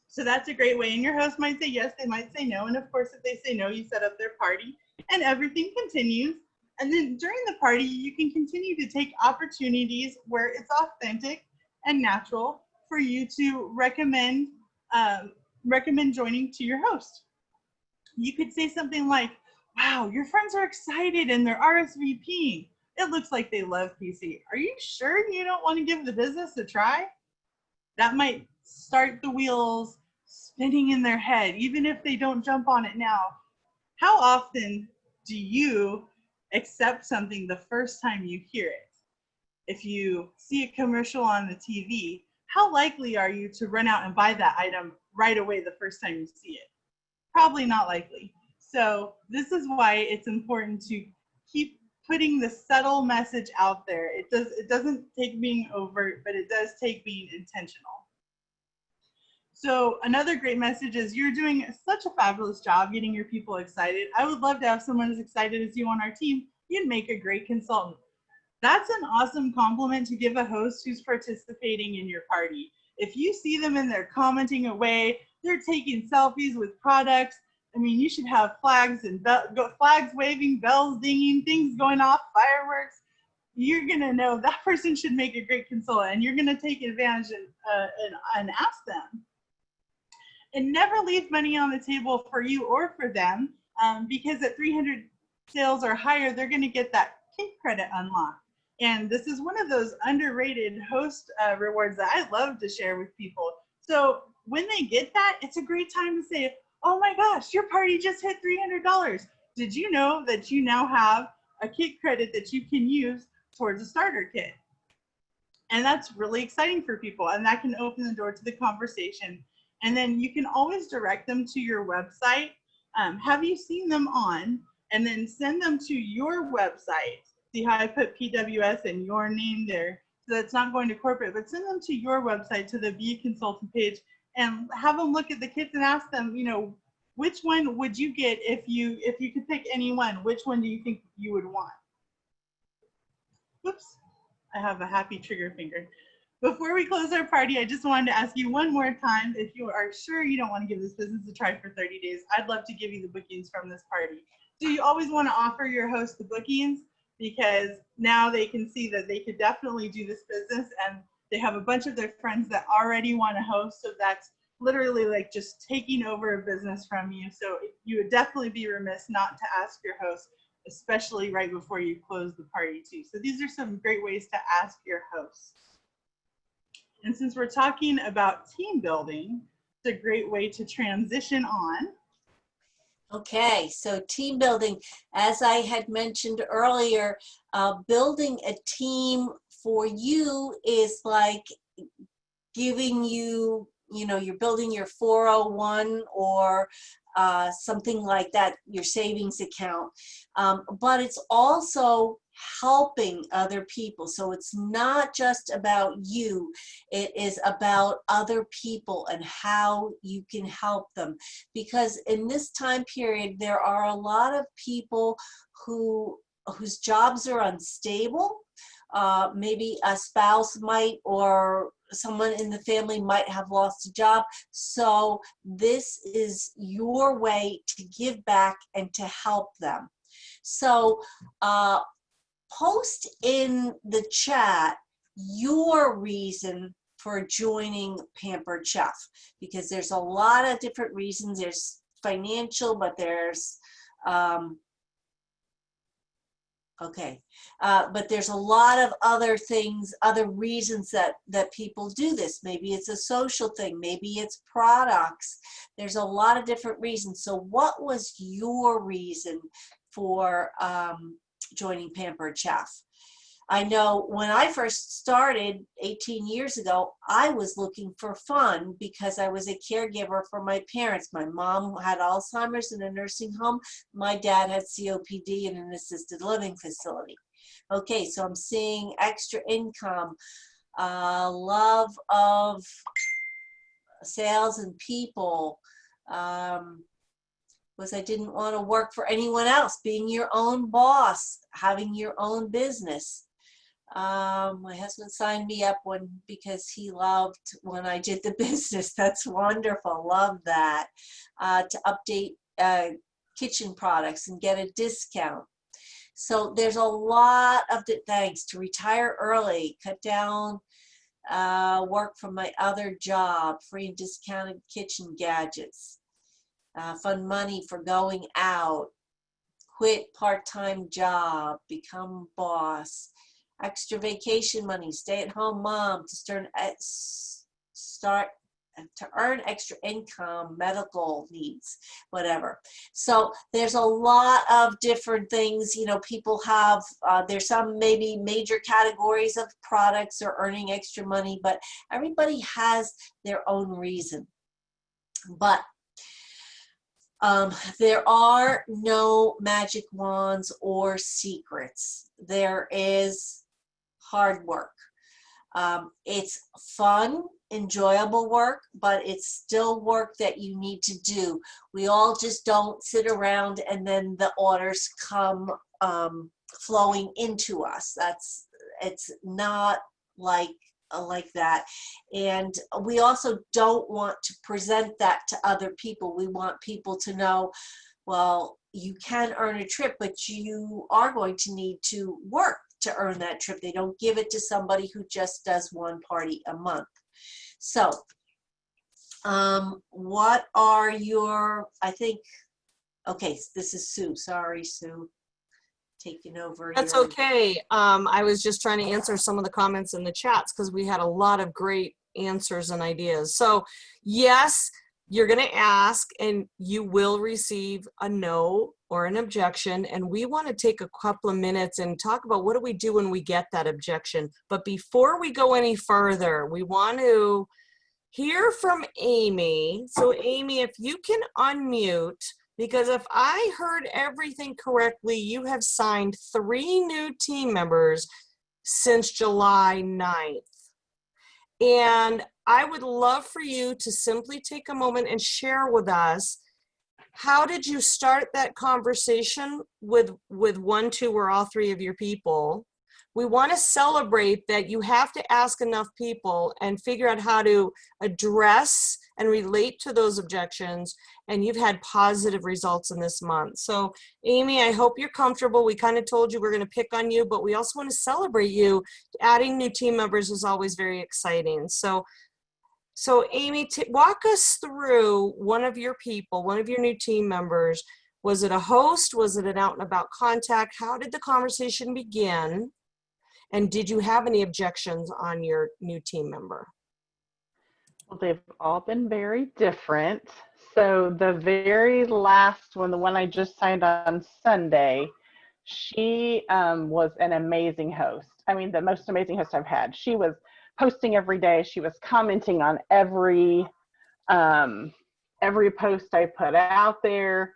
So that's a great way. And your host might say yes, they might say no. And of course, if they say no, you set up their party and everything continues. And then during the party, you can continue to take opportunities where it's authentic and natural for you to recommend joining to your host. You could say something like, wow, your friends are excited and they're RSVPing. It looks like they love PC. Are you sure you don't want to give the business a try? That might start the wheels spinning in their head, even if they don't jump on it now. How often do you accept something the first time you hear it? If you see a commercial on the TV, how likely are you to run out and buy that item right away the first time you see it? Probably not likely. So this is why it's important to keep putting the subtle message out there. It doesn't take being overt, but it does take being intentional. So another great message is you're doing such a fabulous job getting your people excited. I would love to have someone as excited as you on our team. You'd make a great consultant. That's an awesome compliment to give a host who's participating in your party. If you see them and they're commenting away, they're taking selfies with products. I mean, you should have flags and flags waving, bells dinging, things going off, fireworks. You're gonna know that person should make a great consultant, and you're gonna take advantage and ask them. And never leave money on the table for you or for them, because at 300 sales or higher, they're gonna get that cake credit unlocked. And this is one of those underrated host rewards that I love to share with people. So when they get that, it's a great time to say, oh my gosh, your party just hit $300. Did you know that you now have a kit credit that you can use towards a starter kit? And that's really exciting for people, and that can open the door to the conversation. And then you can always direct them to your website. Have you seen them on? And then send them to your website. See how I put PWS and your name there? So that's not going to corporate, but send them to your website, to the Be a Consultant page, and have them look at the kits and ask them, you know, which one would you get if you could pick any one? Which one do you think you would want? Whoops, I have a happy trigger finger. Before we close our party, I just wanted to ask you one more time, if you are sure you don't want to give this business a try for 30 days, I'd love to give you the bookings from this party. Do you always want to offer your host the bookings? Because now they can see that they could definitely do this business, and They have a bunch of their friends that already want to host. So that's literally like just taking over a business from you. So you would definitely be remiss not to ask your host, especially right before you close the party too. So these are some great ways to ask your host. And since we're talking about team building, it's a great way to transition on. Okay, so team building, as I had mentioned earlier, building a team for you is like giving you, you're building your 401 or something like that, your savings account. But it's also helping other people. So it's not just about you, it is about other people and how you can help them. Because in this time period, there are a lot of people whose jobs are unstable. Maybe a spouse might, or someone in the family might have lost a job. So this is your way to give back and to help them. So post in the chat your reason for joining Pampered Chef, because there's a lot of different reasons. There's financial, but there's but there's a lot of other things, other reasons that people do this. Maybe it's a social thing, maybe it's products. There's a lot of different reasons. So what was your reason for joining Pampered Chef? I know when I first started 18 years ago, I was looking for fun because I was a caregiver for my parents. My mom had Alzheimer's in a nursing home. My dad had COPD in an assisted living facility. Okay, so I'm seeing extra income, love of sales and people, was I didn't want to work for anyone else, being your own boss, having your own business. My husband signed me up because he loved when I did the business. That's wonderful. Love that. To update kitchen products and get a discount. So there's a lot of thanks to retire early, cut down work from my other job, free and discounted kitchen gadgets, fund money for going out, quit part-time job, become boss, extra vacation money, stay-at-home mom to earn extra income, medical needs, whatever. So there's a lot of different things, people have, there's some maybe major categories of products or earning extra money, but everybody has their own reason. But there are no magic wands or secrets. There is hard work. It's fun, enjoyable work, but it's still work that you need to do. We all just don't sit around and then the orders come flowing into us. It's not like that. And we also don't want to present that to other people. We want people to know, well, you can earn a trip, but you are going to need to work to earn that trip. They don't give it to somebody who just does one party a month. So what are your, okay, this is Sue. Sorry, Sue, taking over. That's okay. I was just trying to answer some of the comments in the chats because we had a lot of great answers and ideas. So yes, you're going to ask and you will receive a no or an objection. And we want to take a couple of minutes and talk about what do we do when we get that objection. But before we go any further, we want to hear from Amy. So Amy, if you can unmute, because if I heard everything correctly, you have signed 3 new team members since July 9th. And I would love for you to simply take a moment and share with us, how did you start that conversation with 1, 2, or all 3 of your people? we want to celebrate that you have to ask enough people and figure out how to address and relate to those objections. And you've had positive results in this month. So Amy, I hope you're comfortable. We kind of told you we're going to pick on you, but we also want to celebrate you. Adding new team members is always very exciting. So Amy, walk us through one of your people, one of your new team members. Was it a host? Was it an out and about contact? How did the conversation begin? And did you have any objections on your new team member? Well, they've all been very different. So the very last one, the one I just signed on Sunday, she was an amazing host. I mean, the most amazing host I've had. She was posting every day. She was commenting on every post I put out there.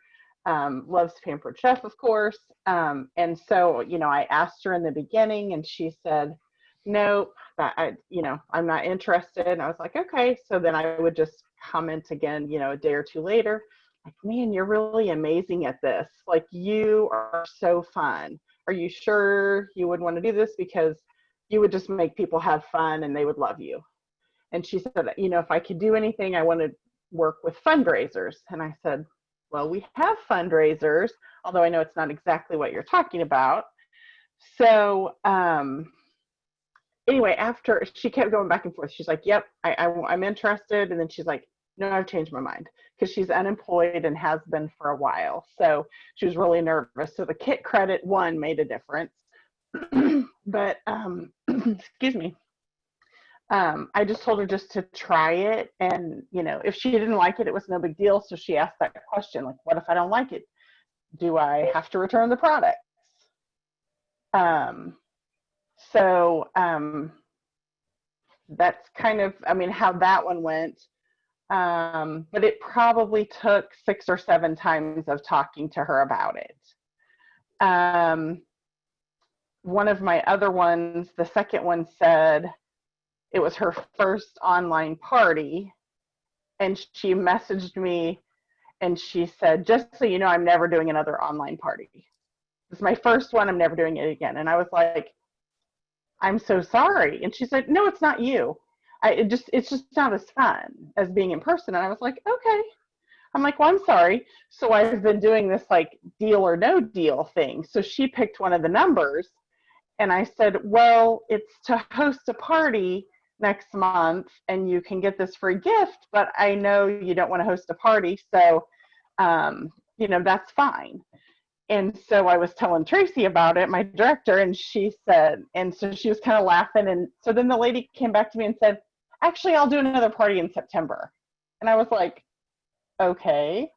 Loves Pampered Chef, of course. And so, you know, I asked her in the beginning and she said, nope, I'm not interested. And I was like, okay. So then I would just comment again, you know, a day or two later, like, man, you're really amazing at this. Like, you are so fun. Are you sure you would want to do this? Because you would just make people have fun and they would love you. And she said, you know, if I could do anything, I want to work with fundraisers. And I said, well, we have fundraisers, although I know it's not exactly what you're talking about. So anyway, after she kept going back and forth, she's like, yep, I'm interested. And then she's like, no, I've changed my mind, because she's unemployed and has been for a while. So she was really nervous. So the kit credit one made a difference. But excuse me. I just told her just to try it, and you know, if she didn't like it, it was no big deal. So she asked that question, like, what if I don't like it? Do I have to return the products? That's kind of, I mean, how that one went. But it probably took 6 or 7 times of talking to her about it. One of my other ones, the second one, said it was her first online party, and she messaged me and she said, just so you know, I'm never doing another online party. This is my first one. I'm never doing it again. And I was like, I'm so sorry. And she said, no, it's not you. It's just not as fun as being in person. And I was like, okay. I'm like, well, I'm sorry. So I've been doing this like deal or no deal thing. So she picked one of the numbers, and I said, well, it's to host a party next month and you can get this free gift, but I know you don't want to host a party. So, you know, that's fine. And so I was telling Tracy about it, my director, and she said, and so she was kind of laughing. And so then the lady came back to me and said, actually, I'll do another party in September. And I was like, okay.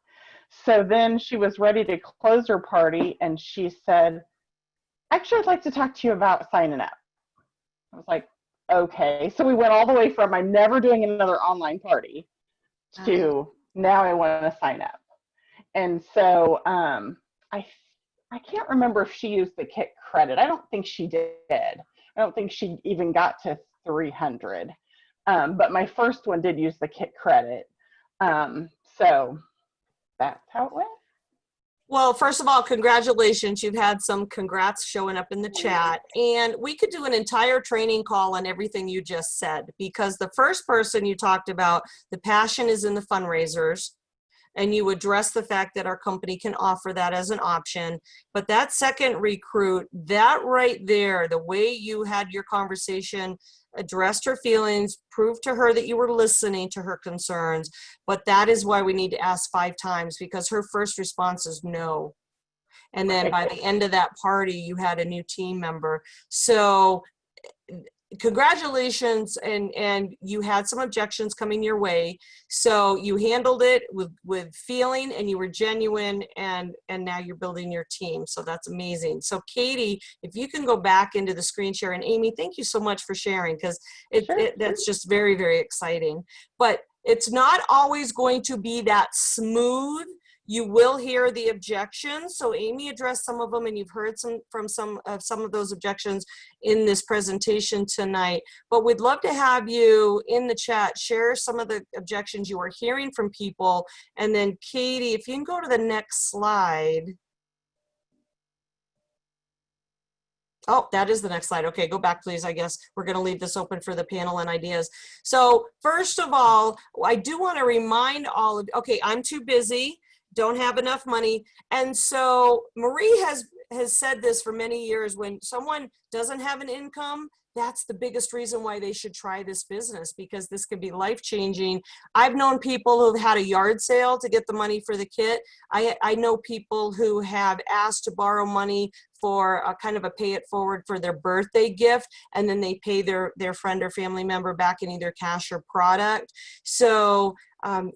So then she was ready to close her party, and she said, actually, I'd like to talk to you about signing up. I was like, okay. So we went all the way from I'm never doing another online party to now I want to sign up. And so I can't remember if she used the kit credit. I don't think she did. I don't think she even got to 300. But my first one did use the kit credit. So that's how it went. Well, first of all, congratulations. You've had some congrats showing up in the chat. And we could do an entire training call on everything you just said, because the first person you talked about, the passion is in the fundraisers, and you address the fact that our company can offer that as an option. But that second recruit, that right there, the way you had your conversation, addressed her feelings, proved to her that you were listening to her concerns. But that is why we need to ask 5 times, because her first response is no. And then by the end of that party, you had a new team member. So congratulations, and you had some objections coming your way. So you handled it with feeling, and you were genuine, and now you're building your team. So that's amazing. So Katie, if you can go back into the screen share, and Amy, thank you so much for sharing, because that's just very, very exciting. But it's not always going to be that smooth. You will hear the objections. So Amy addressed some of them, and you've heard some of those objections in this presentation tonight. But we'd love to have you in the chat share some of the objections you are hearing from people. And then Katie, if you can go to the next slide. Oh, that is the next slide. Okay, go back, please. I guess we're going to leave this open for the panel and ideas. So first of all, I do want to remind all of, okay, I'm too busy, don't have enough money. And so Marie has said this for many years, when someone doesn't have an income, that's the biggest reason why they should try this business, because this could be life-changing. I've known people who've had a yard sale to get the money for the kit. I know people who have asked to borrow money for a kind of a pay it forward for their birthday gift, and then they pay their friend or family member back in either cash or product. So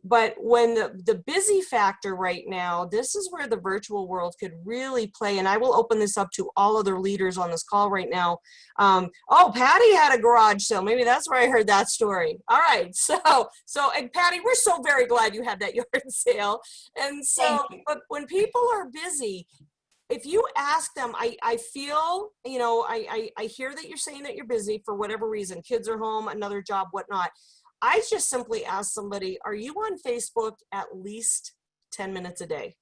but when the busy factor right now, this is where the virtual world could really play. And I will open this up to all other leaders on this call right now. Oh, Patty had a garage sale. Maybe that's where I heard that story. All right. So and Patty, we're so very glad you had that yard sale. And so, but when people are busy, if you ask them, I feel, you know, I hear that you're saying that you're busy for whatever reason, kids are home, another job, whatnot. I just simply ask somebody, are you on Facebook at least 10 minutes a day?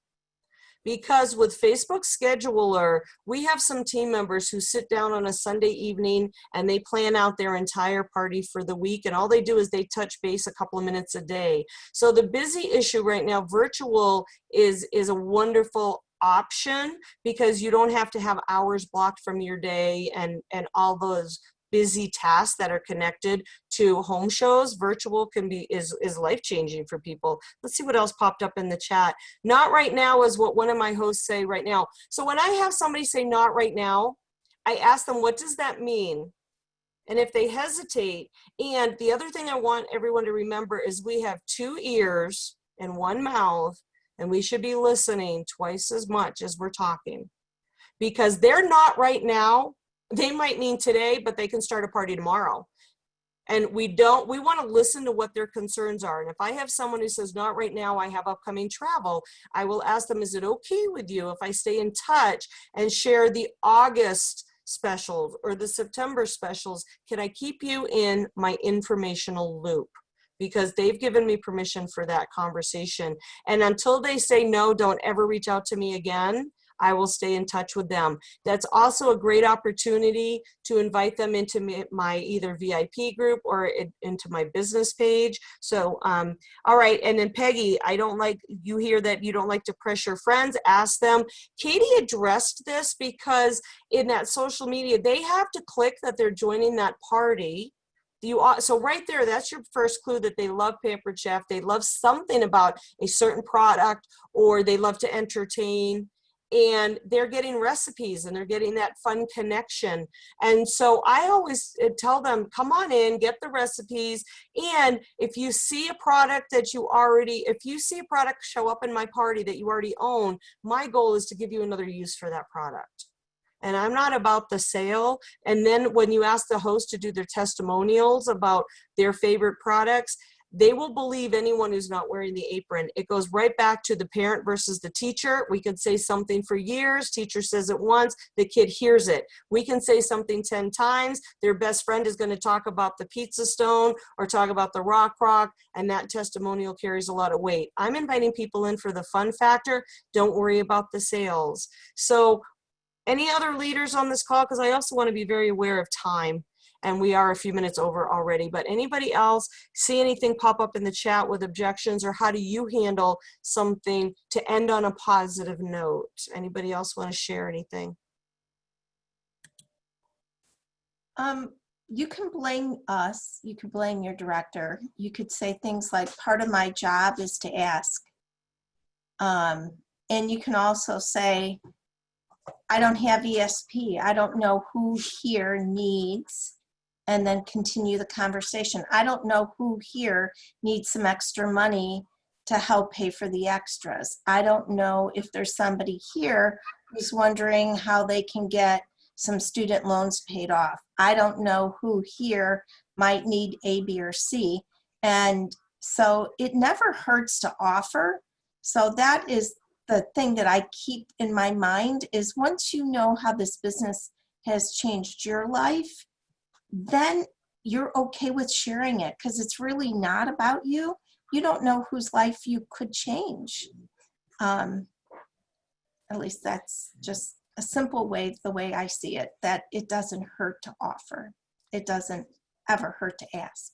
Because with Facebook Scheduler, we have some team members who sit down on a Sunday evening and they plan out their entire party for the week. And all they do is they touch base a couple of minutes a day. So the busy issue right now, virtual is a wonderful option, because you don't have to have hours blocked from your day and all those busy tasks that are connected to home shows. Virtual can be is life-changing for people. Let's see what else popped up in the chat. Not right now is what one of my hosts say right now. So when I have somebody say not right now, I ask them, what does that mean? And if they hesitate, and the other thing I want everyone to remember is we have 2 ears and 1 mouth, and we should be listening twice as much as we're talking, because they're not right now. They might mean today, but they can start a party tomorrow. And we want to listen to what their concerns are. And if I have someone who says, not right now, I have upcoming travel, I will ask them, is it okay with you if I stay in touch and share the August specials or the September specials? Can I keep you in my informational loop? Because they've given me permission for that conversation. And until they say no, don't ever reach out to me again, I will stay in touch with them. That's also a great opportunity to invite them into my either VIP group or into my business page. So, all right. And then Peggy, you hear that you don't like to pressure friends, ask them. Katie addressed this because in that social media, they have to click that they're joining that party. So right there, that's your first clue that they love Pampered Chef. They love something about a certain product, or they love to entertain. And they're getting recipes and they're getting that fun connection. And so I always tell them, come on in, get the recipes. And if you see a product if you see a product show up in my party that you already own, my goal is to give you another use for that product. And I'm not about the sale. And then when you ask the host to do their testimonials about their favorite products, they will believe anyone who's not wearing the apron. It goes right back to the parent versus the teacher. We could say something for years. Teacher says it once, the kid hears it. We can say something 10 times. Their best friend is going to talk about the pizza stone or talk about the rock, and that testimonial carries a lot of weight. I'm inviting people in for the fun factor. Don't worry about the sales. So any other leaders on this call? Because I also want to be very aware of time. And we are a few minutes over already, but anybody else see anything pop up in the chat with objections, or how do you handle something to end on a positive note? Anybody else want to share anything? You can blame us, you can blame your director. You could say things like, part of my job is to ask. And you can also say, I don't have ESP. I don't know who here needs, and then continue the conversation. I don't know who here needs some extra money to help pay for the extras. I don't know if there's somebody here who's wondering how they can get some student loans paid off. I don't know who here might need A, B, or C. And so it never hurts to offer. So that is the thing that I keep in my mind, is once you know how this business has changed your life, then you're okay with sharing it, because it's really not about you. You don't know whose life you could change. At least that's just a simple way, the way I see it, that it doesn't hurt to offer. It doesn't ever hurt to ask.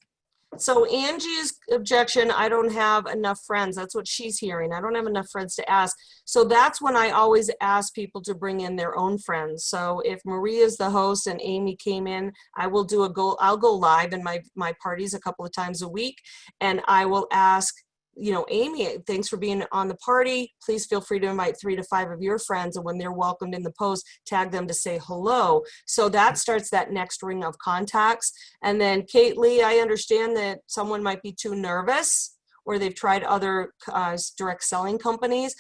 So Angie's objection, I don't have enough friends. That's what she's hearing. I don't have enough friends to ask. So that's when I always ask people to bring in their own friends. So if Maria's the host and Amy came in, I'll go live in my parties a couple of times a week, and I will ask, you know, Amy, thanks for being on the party. Please feel free to invite 3 to 5 of your friends. And when they're welcomed in the post, tag them to say hello. So that starts that next ring of contacts. And then Kate Lee, I understand that someone might be too nervous or they've tried other direct selling companies.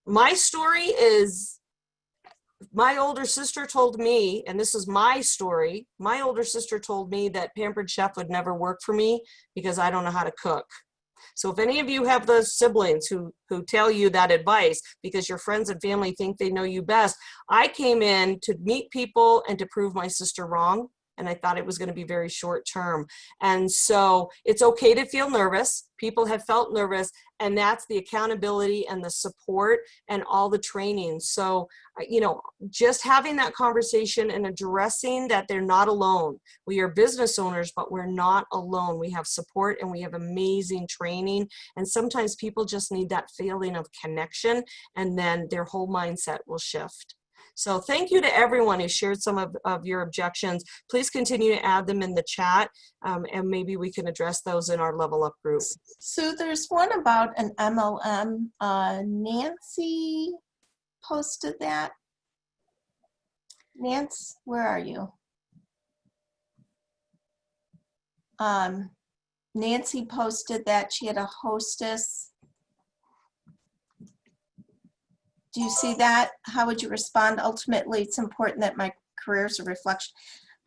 My story is, my older sister told me, and this is my story, my older sister told me that Pampered Chef would never work for me because I don't know how to cook. So if any of you have those siblings who tell you that advice because your friends and family think they know you best, I came in to meet people and to prove my sister wrong. And I thought it was going to be very short term. And so it's okay to feel nervous. People have felt nervous, and that's the accountability and the support and all the training. So, you know, just having that conversation and addressing that they're not alone. We are business owners, but we're not alone. We have support and we have amazing training. And sometimes people just need that feeling of connection, and then their whole mindset will shift. So thank you to everyone who shared some of your objections. Please continue to add them in the chat, and maybe we can address those in our Level Up group. So there's one about an MLM. Nancy posted that. Nance, where are you? Nancy posted that she had a hostess. Do you see that? How would you respond? Ultimately, it's important that my career is a reflection.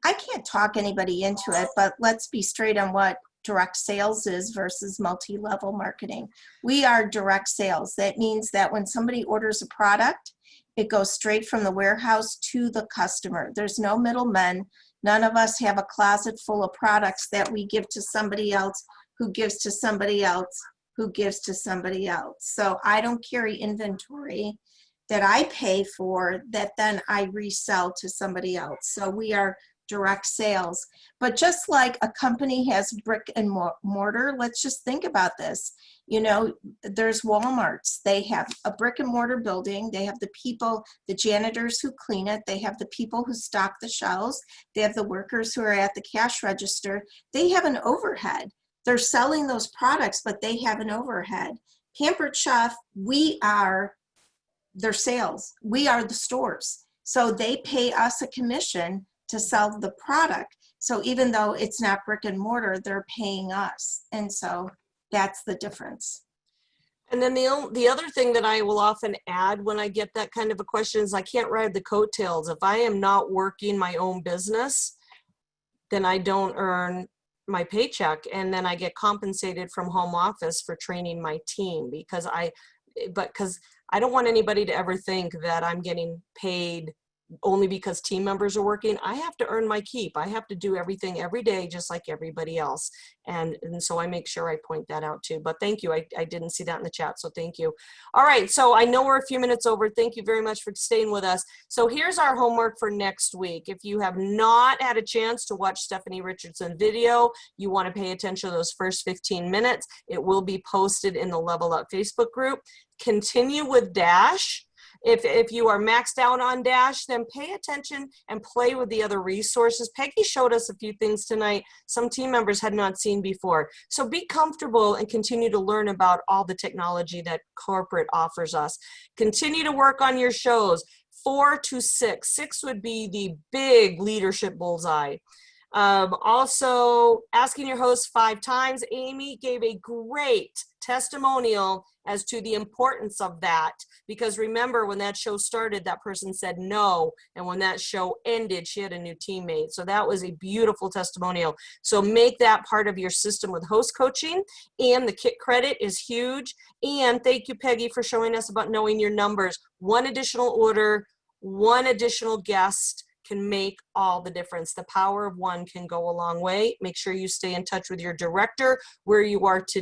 I can't talk anybody into it, but let's be straight on what direct sales is versus multi-level marketing. We are direct sales. That means that when somebody orders a product, it goes straight from the warehouse to the customer. There's no middlemen. None of us have a closet full of products that we give to somebody else, who gives to somebody else, who gives to somebody else. So I don't carry inventory that I pay for that then I resell to somebody else. So we are direct sales. But just like a company has brick and mortar, let's just think about this. You know, there's Walmarts. They have a brick and mortar building. They have the people, the janitors who clean it. They have the people who stock the shelves. They have the workers who are at the cash register. They have an overhead. They're selling those products, but they have an overhead. Pampered Chef, we are their sales. We are the stores. So they pay us a commission to sell the product. So even though it's not brick and mortar, they're paying us. And so that's the difference. And then the other thing that I will often add when I get that kind of a question is I can't ride the coattails. If I am not working my own business, then I don't earn my paycheck, and then I get compensated from home office for training my team because I don't want anybody to ever think that I'm getting paid only because team members are working. I have to earn my keep. I have to do everything every day just like everybody else. And so I make sure I point that out too. But thank you. I didn't see that in the chat, so thank you. All right, so I know we're a few minutes over. Thank you very much for staying with us. So here's our homework for next week. If you have not had a chance to watch Stephanie Richardson video, you want to pay attention to those first 15 minutes. It will be posted in the Level Up Facebook group. Continue with Dash. If you are maxed out on Dash, then pay attention and play with the other resources. Peggy showed us a few things tonight some team members had not seen before. So be comfortable and continue to learn about all the technology that corporate offers us. Continue to work on your shows. 4 to 6. 6 would be the big leadership bullseye. Also, asking your host 5 times. Amy gave a great testimonial as to the importance of that, because remember when that show started, that person said no, and when that show ended, she had a new teammate. So that was a beautiful testimonial. So make that part of your system with host coaching, and the kit credit is huge. And thank you, Peggy, for showing us about knowing your numbers. 1 additional order, 1 additional guest can make all the difference. The power of 1 can go a long way. Make sure you stay in touch with your director where you are today.